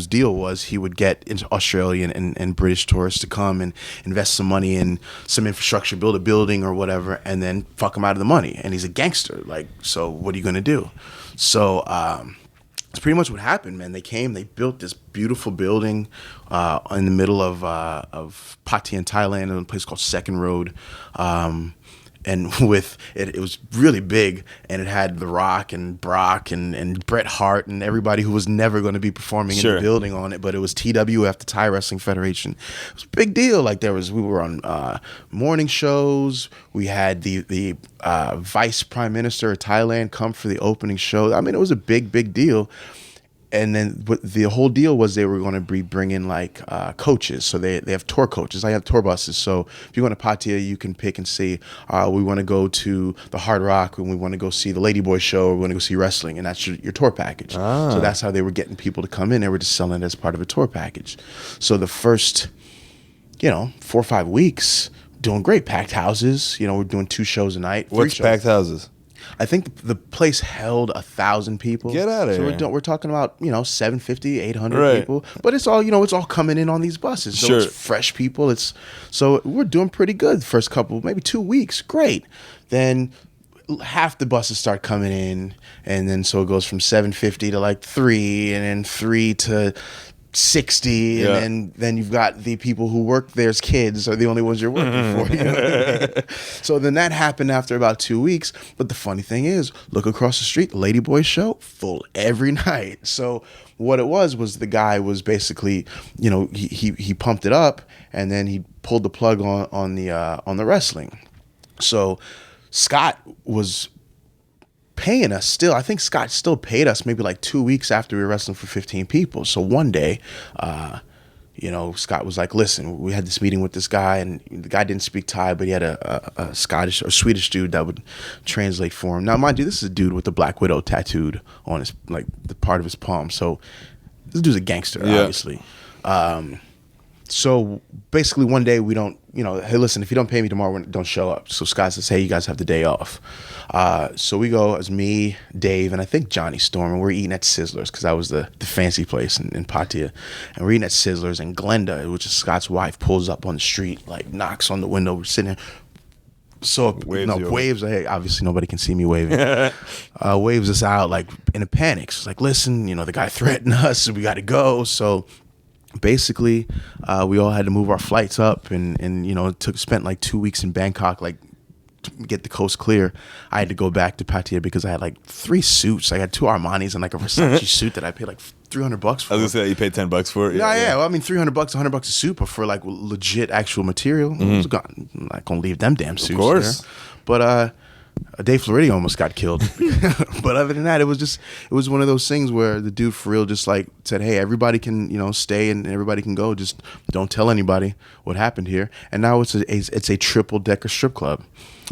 deal was he would get Australian and British tourists to come and invest some money in some infrastructure, build a building or whatever, and then fuck him out of the money. And he's a gangster. Like, so what are you gonna do? So it's pretty much what happened, man. They came, they built this beautiful building in the middle of Pattaya in Thailand, in a place called Second Road. And with it was really big, and it had The Rock and Brock and Bret Hart and everybody who was never going to be performing in the building on it. But it was TWF, the Thai Wrestling Federation. It was a big deal. Like we were on morning shows. We had the Vice Prime Minister of Thailand come for the opening show. I mean, it was a big deal. And then the whole deal was they were going to be bringing like coaches. So they have tour coaches. I have tour buses. So if you go to Pattaya, you can pick and say, we want to go to the Hard Rock, and we want to go see the Ladyboy show, or we want to go see wrestling. And that's your tour package. So that's how they were getting people to come in. They were just selling it as part of a tour package. So the first, 4 or 5 weeks, doing great. Packed houses. We're doing 2 shows a night. What's packed houses? I think the place held 1,000 people. Get out of here. So we're talking about 750, 800 people, but it's all it's all coming in on these buses. So it's fresh people. So we're doing pretty good the first couple, maybe 2 weeks. Great. Then half the buses start coming in, and then so it goes from 750 to like 3, and then 3 to 60, and then you've got the people who work there as kids are the only ones you're working for. You know what I mean? So then that happened after about 2 weeks. But the funny thing is, look across the street, Ladyboy show, full every night. So what it was the guy was basically, he pumped it up, and then he pulled the plug on the wrestling. So Scott was paying us still. I think Scott still paid us maybe like 2 weeks after we were wrestling for 15 people. So one day, Scott was like, listen, we had this meeting with this guy, and the guy didn't speak Thai, but he had a Scottish or Swedish dude that would translate for him. Now, mind you, this is a dude with the Black Widow tattooed on his, like, the part of his palm. So this dude's a gangster, obviously. So basically one day we don't, hey, listen, if you don't pay me tomorrow, don't show up. So Scott says, hey, you guys have the day off. So we go as me, Dave, and I think Johnny Storm, and we're eating at Sizzler's because that was the fancy place in Pattaya. And we're eating at Sizzler's, and Glenda, which is Scott's wife, pulls up on the street, like knocks on the window. We're sitting there. So waves. Hey, obviously nobody can see me waving. Waves us out like in a panic. She's like, listen, the guy threatened us, so we got to go. So basically, we all had to move our flights up, and spent like 2 weeks in Bangkok, like to get the coast clear. I had to go back to Pattaya because I had like 3 suits. I had 2 Armanis and like a Versace suit that I paid like $300 for. I was gonna say you paid $10 for it. Yeah. Well, I mean, $300, $100 a suit, but for like legit actual material, I was not gonna leave them damn suits. Of course, there. But Dave Floridian almost got killed. But other than that, it was one of those things where the dude for real just like said, hey, everybody can stay and everybody can go, just don't tell anybody what happened here. And now it's a triple decker strip club.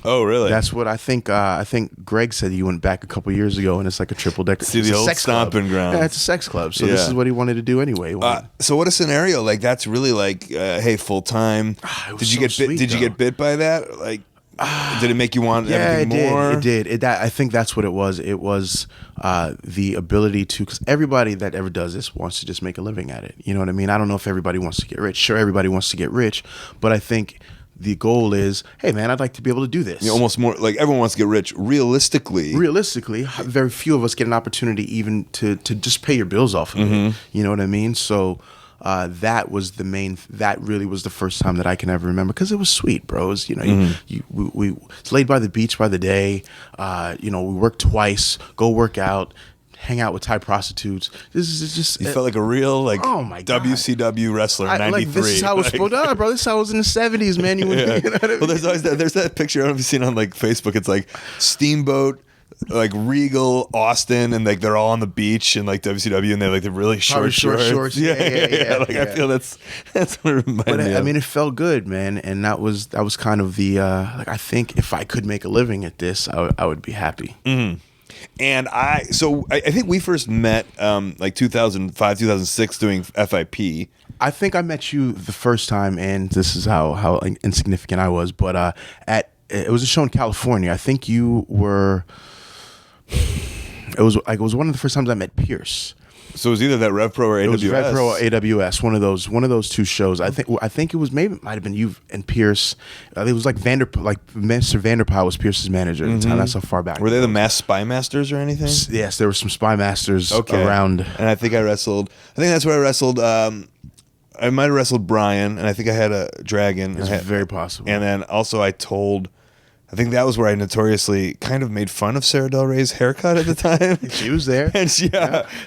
Oh, really? That's what I think. I think Greg said you went back a couple years ago, and it's like a triple decker. See the old stomping ground. Yeah, it's a sex club. So this is what he wanted to do anyway. So what a scenario! Like that's really like, hey, full time. Did you get bit? Did you get bit by that? Like, did it make you want everything more? It did. I think that's what it was. It was the ability to, because everybody that ever does this wants to just make a living at it. You know what I mean? I don't know if everybody wants to get rich. Sure, everybody wants to get rich, but I think the goal is, hey man, I'd like to be able to do this. Almost more like everyone wants to get rich. Realistically, very few of us get an opportunity even to just pay your bills off of it. You know what I mean? So that was that really was the first time that I can ever remember, because it was sweet, bro. It was, we laid by the beach by the day. We worked twice, go work out, hang out with Thai prostitutes. This is just You felt like a real oh my God. WCW wrestler in '93. Like, this is how it was supposed to bro. This is how it was in the '70s, man. You know what I mean? Well, there's always there's that picture I don't know if you've seen on like Facebook. It's like Steamboat, like Regal, Austin, and like they're all on the beach in like WCW, and they're like the really short shorts. Yeah. Like I feel that's what it reminded me of. I mean, it felt good, man, and that was kind of the like, I think if I could make a living at this, I would be happy. Mm-hmm. And I think we first met like 2005, 2006 doing FIP. I think I met you the first time, and this is how insignificant I was, but it was a show in California. I think you were. It was one of the first times I met Pierce. So it was either that Rev Pro or AWS. It was Rev Pro or AWS. One of those two shows. I think it was it might have been you and Pierce. It was like Mr. Vanderpyle was Pierce's manager at the time. That's how far back. Were they the Mass Spy Masters or anything? Yes, there were some Spy Masters around. And I think that's where I wrestled. I might have wrestled Brian, and I think I had a dragon. It's very possible. And then also I think that was where I notoriously kind of made fun of Sarah Del Rey's haircut at the time. She was there. And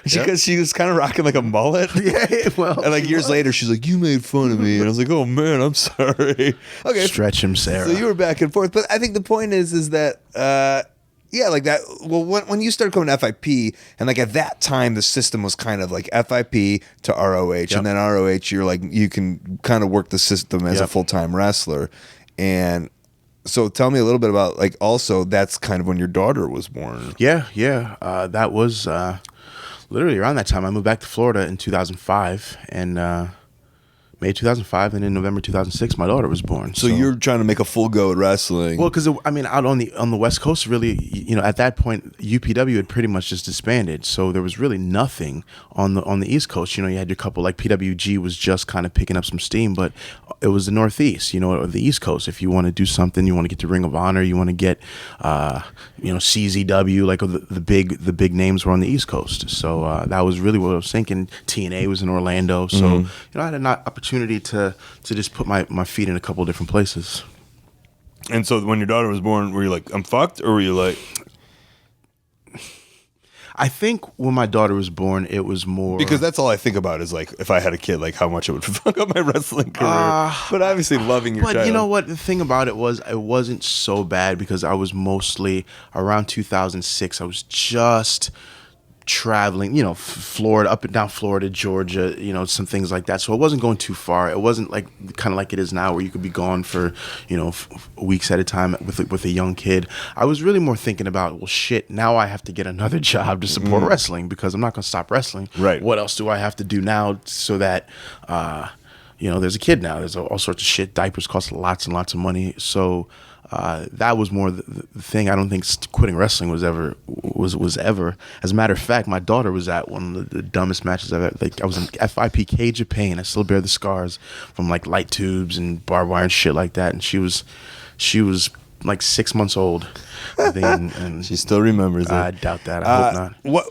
because she was kind of rocking like a mullet. Yeah, well. And like years later, she's like, "You made fun of me." And I was like, "Oh man, I'm sorry." Okay. Stretch him, Sarah. So you were back and forth. But I think the point is that, like that, well, when you started coming to FIP, and like at that time, the system was kind of like FIP to ROH. Yep. And then ROH, you're like, you can kind of work the system as a full-time wrestler. And so tell me a little bit about, like, also that's kind of when your daughter was born. Yeah. That was literally around that time. I moved back to Florida in 2005, and May 2005, and in November 2006, my daughter was born. So you're trying to make a full go at wrestling. Well, because I mean, out on the West Coast, really, at that point, UPW had pretty much just disbanded. So there was really nothing on the East Coast. You had your couple, like PWG was just kind of picking up some steam, but it was the Northeast, or the East Coast. If you want to do something, you want to get to Ring of Honor, you want to get, CZW, like the big names were on the East Coast. So that was really what I was thinking. TNA was in Orlando, so I had an opportunity to just put my feet in a couple of different places. And so when your daughter was born, were you like, I'm fucked? Or were you like... I think when my daughter was born, it was more... Because that's all I think about is like, if I had a kid, like how much it would fuck up my wrestling career. But obviously loving your child. But you know what? The thing about it was, it wasn't so bad because I was mostly, around 2006, I was just traveling, Florida, up and down Florida, Georgia, some things like that. So it wasn't going too far. It wasn't like kind of like it is now, where you could be gone for, weeks at a time with a young kid. I was really more thinking about, well, shit, now I have to get another job to support wrestling, because I'm not going to stop wrestling. Right. What else do I have to do now so that, there's a kid now. There's all sorts of shit. Diapers cost lots and lots of money. So that was more the thing. I don't think quitting wrestling was ever. As a matter of fact, my daughter was at one of the dumbest matches I've ever. Like, I was in FIP Cage of Pain. I still bear the scars from like light tubes and barbed wire and shit like that. And she was like 6 months old. And she still remembers it. I doubt that. I hope not. What?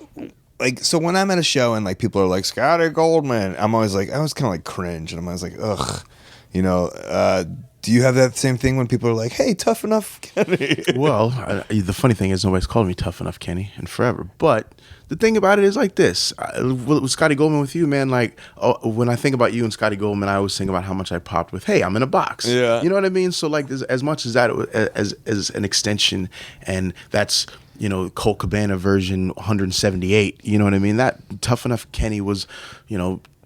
Like, so when I'm at a show and like people are like, Scotty Goldman, I'm always like, I was kind of like cringe, and I'm always like, ugh, do you have that same thing when people are like, hey, tough enough, Kenny? Well, the funny thing is, nobody's called me tough enough, Kenny, in forever. But the thing about it is like this. With Scotty Goldman, with you, man, like, when I think about you and Scotty Goldman, I always think about how much I popped with, hey, I'm in a box. Yeah. You know what I mean? So, like, as much as that as an extension, and that's, Colt Cabana version 178, you know what I mean? That Tough Enough Kenny was,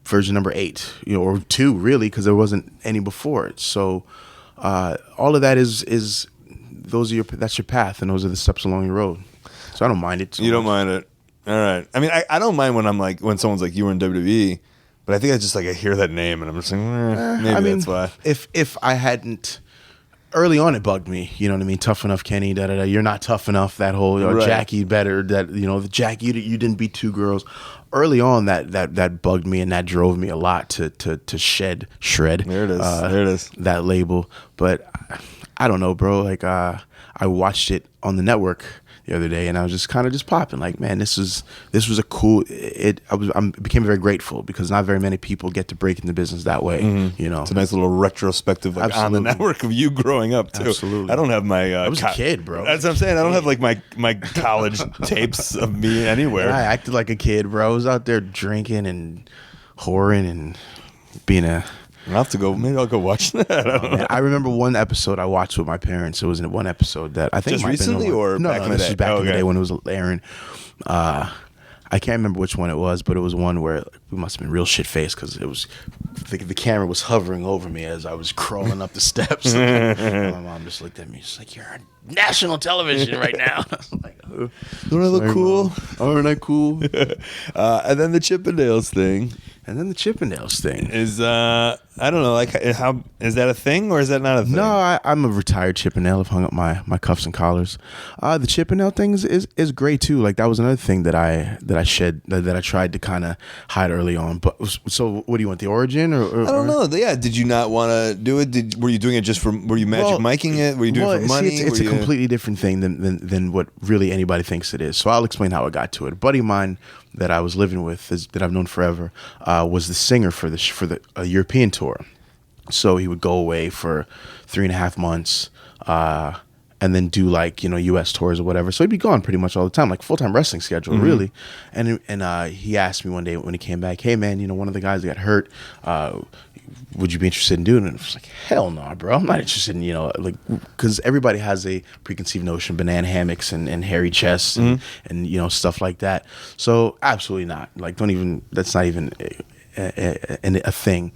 version number 8, or 2, really, because there wasn't any before it. So all of that is that's your path, and those are the steps along your road. So I don't mind it. You don't mind it. All right. I mean, I don't mind when someone's like, you were in WWE, but I think I just like, I hear that name and I'm just like, maybe that's why. If I hadn't, early on it bugged me, you know what I mean? Tough enough, Kenny, da-da-da. You're not tough enough, that whole, right. Jackie better, that, the Jackie, you didn't beat 2 girls. Early on, that bugged me, and that drove me a lot to shred. There it is. That label. But I don't know, bro. Like, I watched it on the network the other day, and I was just kind of just popping like, man, this was a cool. I became very grateful because not very many people get to break into business that way. You know, It's a nice little retrospective on the Absolutely. network of you growing up too. Absolutely. I don't have my. I was a kid, bro. That's what I'm saying. I don't have like my college tapes of me anywhere. I acted like a kid, bro. I was out there drinking and whoring and being a. I'll have to go. Maybe I'll go watch that. I don't know. Man, I remember one episode I watched with my parents. It was in one episode that I think Just might have been the recently one- or no, back in the this day? was back Oh, in the okay. day when it was airing. I can't remember which one it was, but it was one where we must have been real shit faced because it was the camera was hovering over me as I was crawling up the steps. And my mom just looked at me, she's like, "You're on national television right now." I was like, "Oh, Don't I look sorry, cool? Mom. Aren't I cool?" And then the Chippendales thing And then the Chippendales thing. is I don't know, like how is that a thing or is that not a thing? No, I'm a retired Chippendale. I've hung up my cuffs and collars. The Chippendale thing is great too. Like that was another thing that I tried to kind of hide early on. But so, what do you want, the origin or I don't know. Yeah, did you not want to do it? Were you doing it just for? Were you magic miking it? Were you doing it for money? See, it's a completely different thing than what really anybody thinks it is. So I'll explain how I got to it. A buddy of mine that I was living with, that I've known forever, was the singer for the European tour. So he would go away for 3.5 months, and then do like U.S. tours or whatever. So he'd be gone pretty much all the time, like full-time wrestling schedule, really. And he asked me one day when he came back, "Hey man, one of the guys got hurt. Would you be interested in doing it?" And I was like, "Hell no, bro. I'm not interested in like because everybody has a preconceived notion, banana hammocks and hairy chests and stuff like that. So absolutely not. Like that's not even a thing."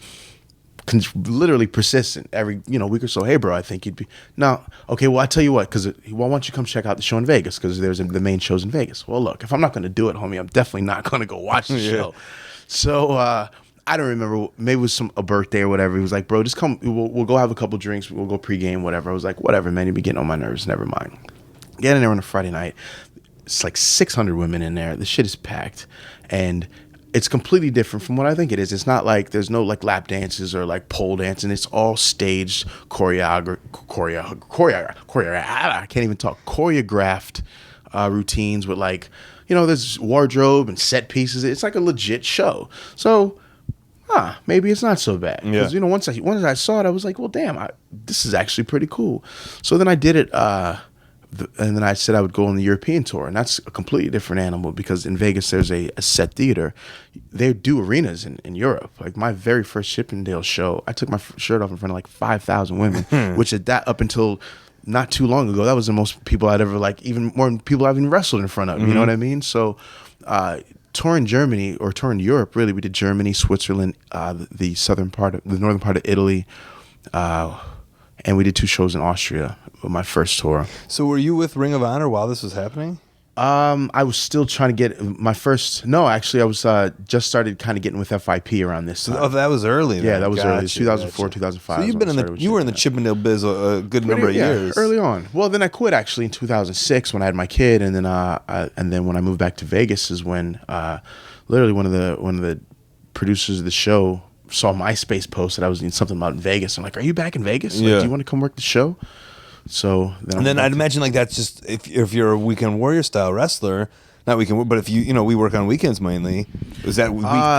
Literally persistent every week or so. "Hey bro, I think you'd be no okay. Well, I tell you what, because why don't you come check out the show in Vegas? Because there's the main shows in Vegas." Well, look, if I'm not going to do it, homie, I'm definitely not going to go watch the show. So I don't remember. Maybe it was a birthday or whatever. He was like, "Bro, just come. We'll go have a couple drinks. We'll go pregame, whatever." I was like, "Whatever, man. You'd be getting on my nerves. Never mind." Get in there on a Friday night. It's like 600 women in there. The shit is packed, and it's completely different from what I think it is. It's not like there's no like lap dances or like pole dancing. It's all staged choreographed. I can't even talk. Choreographed routines with like there's wardrobe and set pieces. It's like a legit show. So maybe it's not so bad. Because once I saw it, I was like, well, damn, this is actually pretty cool. So then I did it. And then I said I would go on the European tour, and that's a completely different animal because in Vegas there's a set theater. They do arenas in Europe. Like my very first Chippendale show, I took my shirt off in front of like 5,000 women, which up until not too long ago, that was the most people I'd ever even more than people I've even wrestled in front of. You know what I mean? So touring Germany or touring Europe, really, we did Germany, Switzerland, the northern part of Italy, and we did 2 shows in Austria. My first tour. So were you with Ring of Honor while this was happening? I was still trying to get my first. No, actually, I was just started kind of getting with FIP around this time. Oh, that was early. Yeah, then. that was Gotcha, early. 2004, gotcha. 2005. So you've been you were in the Chippendale biz a good number of years. Early on. Well, then I quit actually in 2006 when I had my kid, and then when I moved back to Vegas is when literally one of the producers of the show saw my MySpace post that I was doing something about in Vegas. I'm like, "Are you back in Vegas? Like, Yeah. do you want to come work the show?" So then I'd imagine like that's just if you're a weekend warrior style wrestler, not weekend, but if we work on weekends mainly. Is that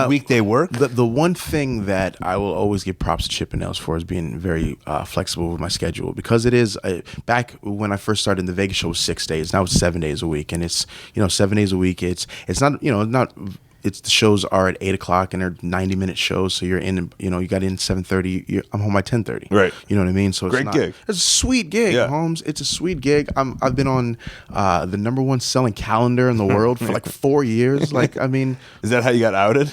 weekday work? The one thing that I will always give props to Chippendales for is being very flexible with my schedule because it is back when I first started the Vegas show was 6 days. Now it's 7 days a week, and it's 7 days a week. It's not not. It's the shows are at 8:00 and they're 90-minute shows. So you're in, you got in 7:30. I'm home by 10:30. Right. You know what I mean? So Great gig. It's a sweet gig, Holmes. It's a sweet gig. I've been on the #1 selling calendar in the world for like 4 years. Like, I mean, is that how you got outed?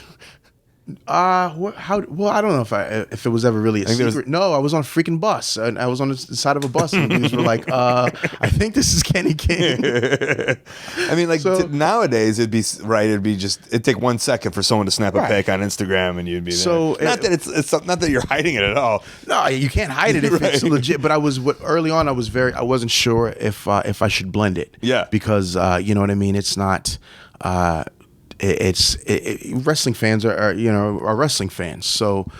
Well, I don't know if it was ever really a secret. No, I was on a freaking bus, and I was on the side of a bus, and dudes were like, "I think this is Kenny King." I mean, like nowadays, it'd take 1 second for someone to snap a pic on Instagram, and you'd be there. So not that you're hiding it at all. No, you can't hide it if it's legit. But early on, I wasn't sure if I should blend it. Yeah, because you know what I mean. It's not. Wrestling fans are wrestling fans. So,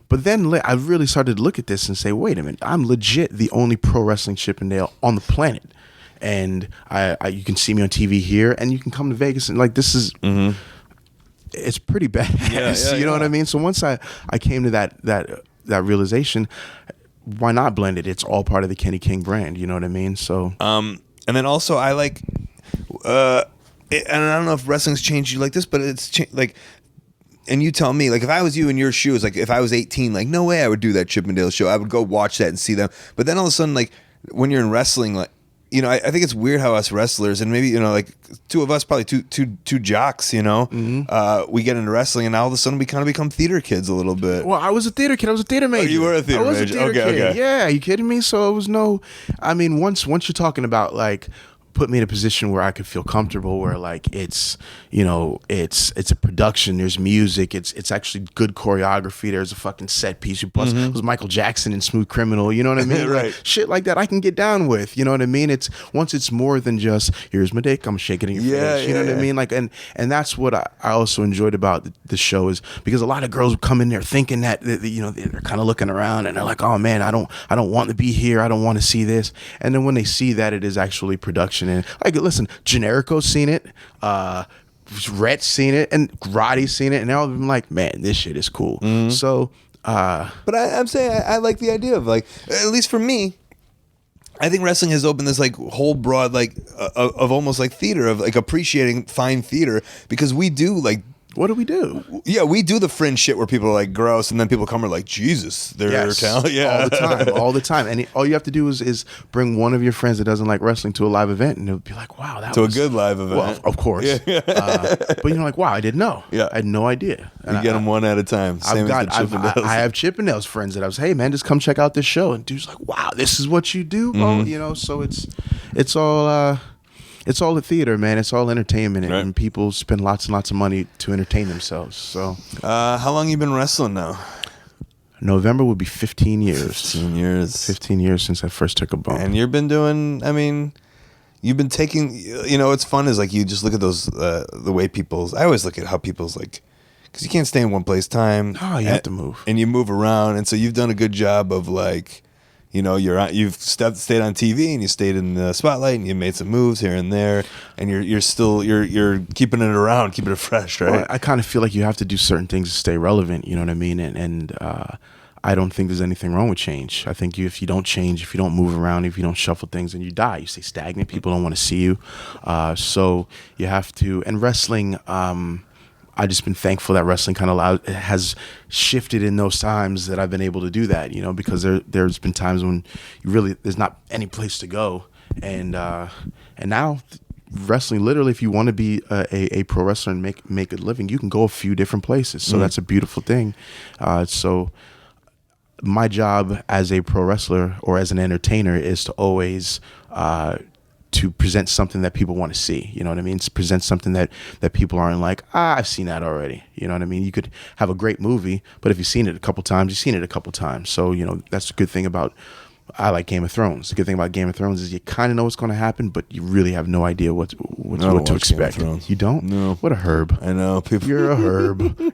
but then I really started to look at this and say, wait a minute, I'm legit the only pro wrestling Chippendale on the planet. and I you can see me on TV here, and you can come to Vegas, and like this is. It's pretty badass, you know what I mean? So once I came to that realization, why not blend it? It's all part of the Kenny King brand, you know what I mean? So and then also I like and I don't know if wrestling's changed you like this, but it's like, and you tell me, like, if I was you in your shoes, like if I was 18, like no way I would do that Chippendales show. I would go watch that and see them. But then all of a sudden, like when you're in wrestling, like, you know, I think it's weird how us wrestlers, and maybe, you know, like two of us, probably two jocks, you know, we get into wrestling, and now all of a sudden we kind of become theater kids a little bit. Well, I was a theater kid. I was a theater major. Oh, you were a theater major. I was a theater kid. Okay. Yeah, are you kidding me? So it was I mean, once you're talking about like put me in a position where I could feel comfortable, where like it's, you know, it's a production, there's music, it's actually good choreography, there's a fucking set piece. You plus it was Michael Jackson in Smooth Criminal, you know what I mean? Right. Like, shit like that I can get down with, you know what I mean? It's once it's more than just here's my dick, I'm shaking in your face, you know what I mean? Like, and that's what I also enjoyed about the show, is because a lot of girls would come in there thinking that you know, they're kind of looking around and they're like, oh man, I don't want to be here, I don't want to see this. And then when they see that it is actually production, and like, listen, Generico's seen it, Rhett's seen it, and Roddy's seen it, and all of them like, man, this shit is cool. So, but I'm saying I like the idea of, like, at least for me, I think wrestling has opened this like whole broad like of almost like theater, of like appreciating fine theater, because we do like. What do we do? Yeah, we do the fringe shit where people are like gross, and then people come and are like, Jesus, they're talented. Yeah, all the time. And all you have to do is bring one of your friends that doesn't like wrestling to a live event, and it'll be like, wow, that was a good live event. Well, of course. Yeah. But you're like, wow, I didn't know. Yeah, I had no idea. And you get them one at a time. Same as the Chippendales. I have Chippendales friends that I was, hey man, just come check out this show, and dude's like, wow, this is what you do, bro. You know, so it's all. It's all the theater, man. It's all entertainment, and people spend lots and lots of money to entertain themselves. So, how long you been wrestling now? November would be 15 years. 15 years. 15 years since I first took a bump. And you've been doing, I mean, you've been taking, you know, what's fun is like you just look at those, the way I always look at how people's like, because you can't stay in one place time. Oh, you have to move. And you move around. And so you've done a good job of like, you know, you've stayed on TV, and you stayed in the spotlight, and you made some moves here and there, and you're still keeping it around, keeping it fresh, right? Well, I kind of feel like you have to do certain things to stay relevant. You know what I mean? And I don't think there's anything wrong with change. I think if you don't change, if you don't move around, if you don't shuffle things, then you die. You stay stagnant. People don't want to see you. So you have to. And wrestling. I've just been thankful that wrestling kind of has shifted in those times that I've been able to do that, you know, because there's been times when there's not any place to go, and now wrestling, literally, if you want to be a pro wrestler and make a living, you can go a few different places. So that's a beautiful thing. So my job as a pro wrestler or as an entertainer is to always to present something that people want to see, you know what I mean? To present something that people aren't like, I've seen that already, you know what I mean? You could have a great movie, but if you've seen it a couple times, you've seen it a couple times. So, you know, that's a good thing about, I like Game of Thrones. The good thing about Game of Thrones is you kind of know what's going to happen, but you really have no idea what to expect. You don't? No. What a herb. I know. You're a herb.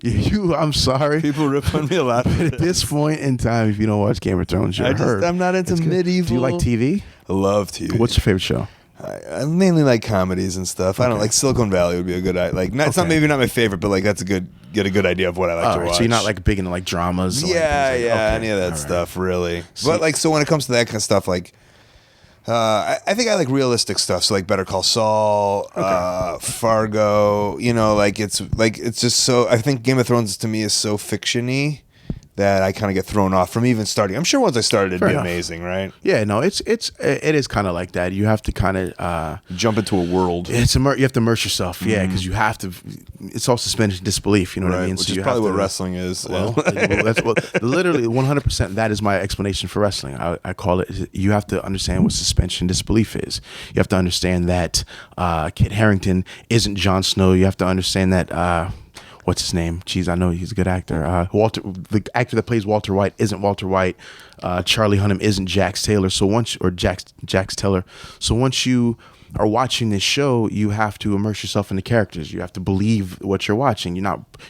I'm sorry. People rip on me a lot. But at this point in time, if you don't watch Game of Thrones, you're a herb. I'm not into medieval. Do you like TV? I love TV. What's your favorite show? I mainly like comedies and stuff. I don't like Silicon Valley would be a good it's not maybe not my favorite, but like that's get a good idea of what I like to watch. So you're not like big into like dramas? Any of that stuff really. But like, so when it comes to that kind of stuff, like I think I like realistic stuff. So like Better Call Saul, Fargo. You know, like it's just so. I think Game of Thrones to me is so fiction-y that I kind of get thrown off from even starting. I'm sure once I started, it'd be amazing, right? Yeah, no, it is kind of like that. You have to kind of jump into a world. You have to immerse yourself, because you have to. It's all suspension disbelief, you know what I mean? Which is probably what wrestling is. Well, that's literally 100%. That is my explanation for wrestling. I call it. You have to understand what suspension disbelief is. You have to understand that Kit Harington isn't Jon Snow. You have to understand that. What's his name? Jeez, I know he's a good actor. The actor that plays Walter White isn't Walter White. Charlie Hunnam isn't Jax Taylor. Jax Teller. So once you are watching this show, you have to immerse yourself in the characters. You have to believe what you're watching. You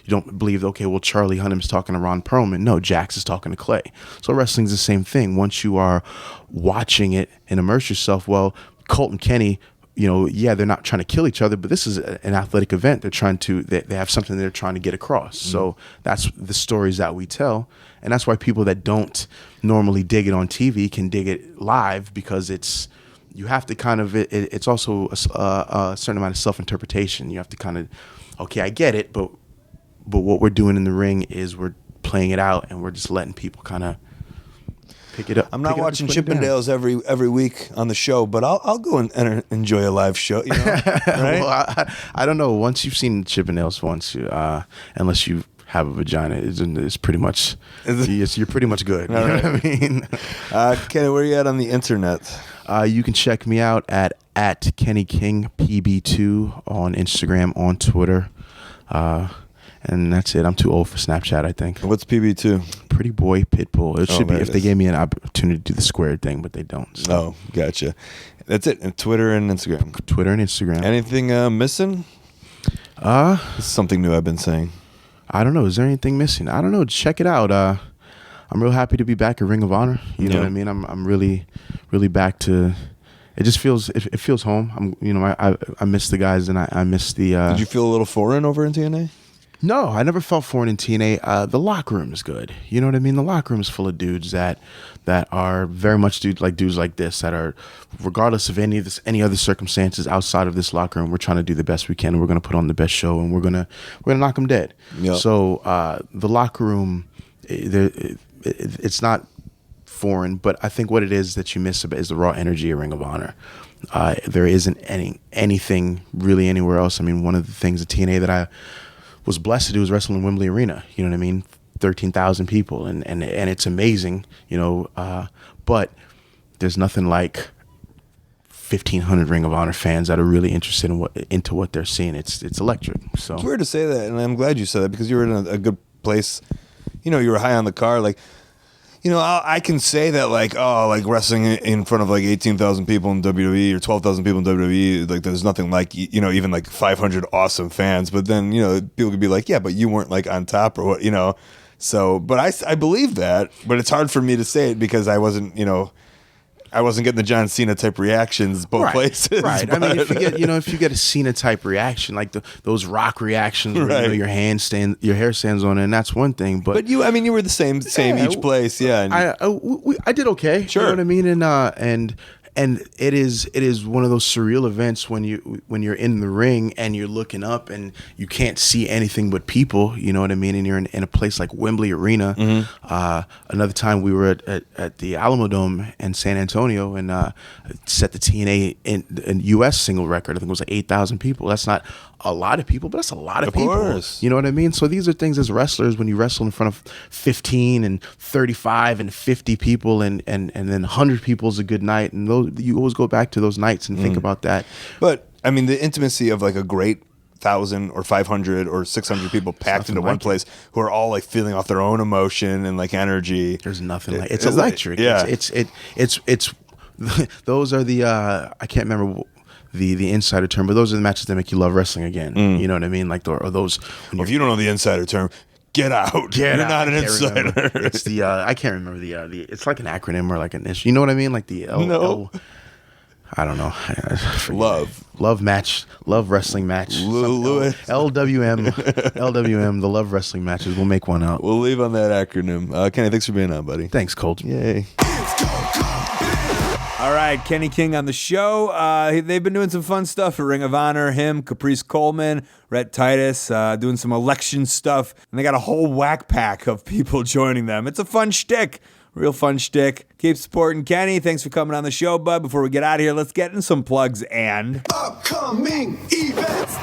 don't believe, okay, well, Charlie Hunnam's talking to Ron Perlman. No, Jax is talking to Clay. So wrestling's the same thing. Once you are watching it and immerse yourself, well, Colt and Kenny, they're not trying to kill each other, but this is an athletic event. They have something they're trying to get across. So that's the stories that we tell. And that's why people that don't normally dig it on TV can dig it live, because you have to kind of, it's also a certain amount of self-interpretation. You have to kind of, okay, I get it, but what we're doing in the ring is we're playing it out, and we're just letting people kind of pick it up. I'm not watching Chippendales every week on the show, but I'll go and enjoy a live show. Right? Well, I don't know. Once you've seen Chippendales unless you have a vagina, it's pretty much you're pretty much good. You know what I mean? Kenny, where are you at on the internet? You can check me out at Kenny King PB2 on Instagram, on Twitter. And that's it. I'm too old for Snapchat, I think. What's PB2? Pretty Boy Pitbull. It should be if they gave me an opportunity to do the squared thing, but they don't. So. Oh, gotcha. That's it. And Twitter and Instagram. Twitter and Instagram. Anything missing? This is something new I've been saying. I don't know. Is there anything missing? I don't know. Check it out. I'm real happy to be back at Ring of Honor. You know what I mean? I'm really, really back to. It just feels it feels home. I miss the guys, and I miss the. Did you feel a little foreign over in TNA? No, I never felt foreign in TNA. The locker room is good. You know what I mean? The locker room is full of dudes that are very much dudes like this, that are, regardless of any other circumstances outside of this locker room, we're trying to do the best we can, and we're going to put on the best show, and we're gonna knock them dead. Yep. So the locker room, it's not foreign, but I think what it is that you miss is the raw energy of Ring of Honor. There isn't anything really anywhere else. I mean, one of the things at TNA that I was blessed to do was wrestle in Wembley Arena. You know what I mean? 13,000 people, and it's amazing. But there's nothing like 1,500 Ring of Honor fans that are really interested into what they're seeing. It's electric. So it's weird to say that, and I'm glad you said that, because you were in a good place. You were high on the card. Like, I can say that, like, wrestling in front of like 18,000 people in WWE or 12,000 people in WWE, like, there's nothing like, even like 500 awesome fans. But then, people could be like, yeah, but you weren't like on top or what, So, but I believe that, but it's hard for me to say it because I wasn't getting the John Cena type reactions both places. Right. But. I mean, if you get a Cena type reaction, like those Rock reactions, where your hair stands on it, and that's one thing. But you were the same each place. Yeah. I did okay. Sure. You know what I mean? And it is one of those surreal events when you're in the ring and you're looking up and you can't see anything but people, you know what I mean? And you're in a place like Wembley Arena. Mm-hmm. Another time we were at the Alamo Dome in San Antonio and set the TNA in U.S. single record. I think it was like 8,000 people. That's not a lot of people, but that's a lot of people. Course. You know what I mean? So these are things as wrestlers, when you wrestle in front of 15 and 35 and 50 people and then 100 people is a good night. And those, you always go back to those nights and think about that. But I mean, the intimacy of like a great 1,000 or 500 or 600 people packed into one place who are all like feeling off their own emotion and like energy. There's nothing like it's electric. Yeah. It's those are the I can't remember the insider term, but those are the matches that make you love wrestling again. You know what I mean? Like those. Well, if you don't know the insider term, get out. You're not an insider. Remember. It's the I can't remember the. It's like an acronym or like an issue. You know what I mean? Like the I don't know. Love match. Love wrestling match. LWM. The love wrestling matches. We'll make one out. We'll leave on that acronym. Kenny, thanks for being on, buddy. Thanks, Colt. Yay. All right, Kenny King on the show. They've been doing some fun stuff at Ring of Honor. Him, Caprice Coleman, Rhett Titus, doing some election stuff. And they got a whole whack pack of people joining them. It's a fun shtick. Real fun shtick. Keep supporting Kenny. Thanks for coming on the show, bud. Before we get out of here, let's get in some plugs and upcoming events.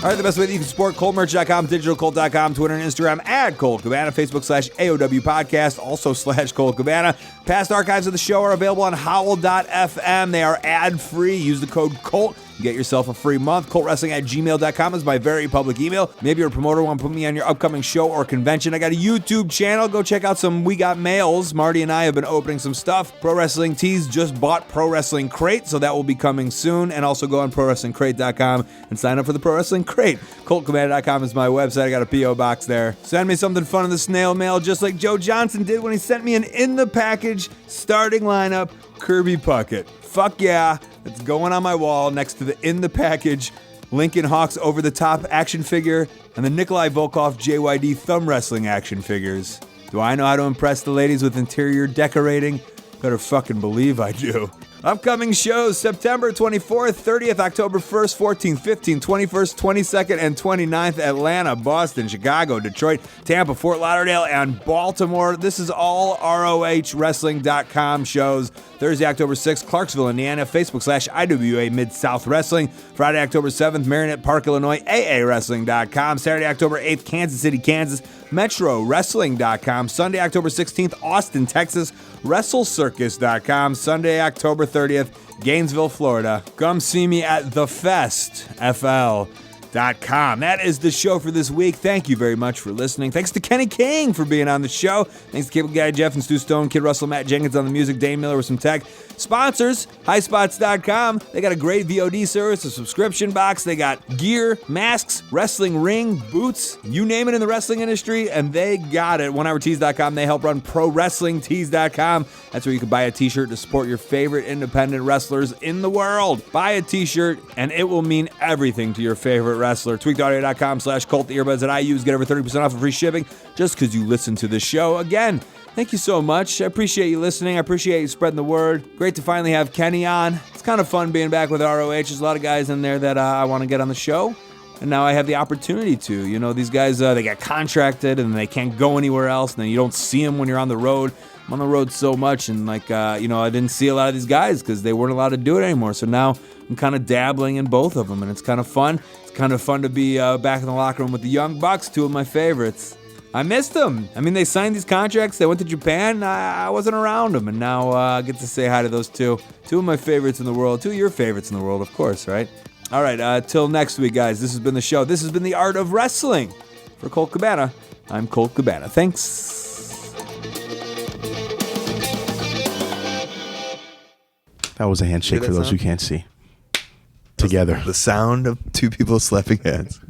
All right, the best way that you can support ColtMerch.com, DigitalColt.com, Twitter and Instagram at Colt Cabana, Facebook /AOW Podcast, also /Colt Cabana. Past archives of the show are available on Howl.fm. They are ad-free. Use the code COLT. Get yourself a free month. ColtWrestling@gmail.com is my very public email. Maybe you're a promoter, want to put me on your upcoming show or convention. I got a YouTube channel. Go check out some We Got Mails. Marty and I have been opening some stuff. Pro Wrestling Tees just bought Pro Wrestling Crate, so that will be coming soon. And also go on ProWrestlingCrate.com and sign up for the Pro Wrestling Crate. ColtCabana.com is my website. I got a P.O. box there. Send me something fun in the snail mail, just like Joe Johnson did when he sent me an In the Package starting lineup Kirby Puckett. Fuck yeah. It's going on my wall next to the In the Package Lincoln Hawks Over the Top action figure and the Nikolai Volkov JYD thumb wrestling action figures. Do I know how to impress the ladies with interior decorating? Better fucking believe I do. Upcoming shows September 24th, 30th, October 1st, 14th, 15th, 21st, 22nd, and 29th, Atlanta, Boston, Chicago, Detroit, Tampa, Fort Lauderdale, and Baltimore. This is all ROHWrestling.com shows. Thursday, October 6th, Clarksville, Indiana, Facebook/IWA Mid-South Wrestling. Friday, October 7th, Marinette Park, Illinois, AAWrestling.com. Saturday, October 8th, Kansas City, Kansas, MetroWrestling.com. Sunday, October 16th, Austin, Texas, WrestleCircus.com. Sunday, October 30th, Gainesville, Florida. Come see me at The Fest, FL.com. That is the show for this week. Thank you very much for listening. Thanks to Kenny King for being on the show. Thanks to Cable Guy Jeff and Stu Stone, Kid Russell, Matt Jenkins on the music, Dane Miller with some tech. Sponsors, highspots.com. They got a great VOD service, a subscription box. They got gear, masks, wrestling ring, boots, you name it in the wrestling industry, and they got it. OneHourTees.com. They help run ProWrestlingTees.com. That's where you can buy a t-shirt to support your favorite independent wrestlers in the world. Buy a t-shirt, and it will mean everything to your favorite wrestler. TweakedAudio.com/Colt. The earbuds that I use get over 30% off and free shipping just because you listen to the show. Again, thank you so much. I appreciate you listening. I appreciate you spreading the word. Great to finally have Kenny on. It's kind of fun being back with ROH. There's a lot of guys in there that I want to get on the show. And now I have the opportunity to. You know, these guys, they get contracted and they can't go anywhere else. And then you don't see them when you're on the road. I'm on the road so much. And I didn't see a lot of these guys because they weren't allowed to do it anymore. So now I'm kind of dabbling in both of them. And it's kind of fun. It's kind of fun to be back in the locker room with the Young Bucks, two of my favorites. I missed them. I mean, they signed these contracts. They went to Japan. I wasn't around them. And now I get to say hi to those two. Two of my favorites in the world. Two of your favorites in the world, of course, right? All right, till next week, guys. This has been the show. This has been The Art of Wrestling. For Colt Cabana, I'm Colt Cabana. Thanks. That was a handshake for those who can't see. Together. The sound of two people slapping hands.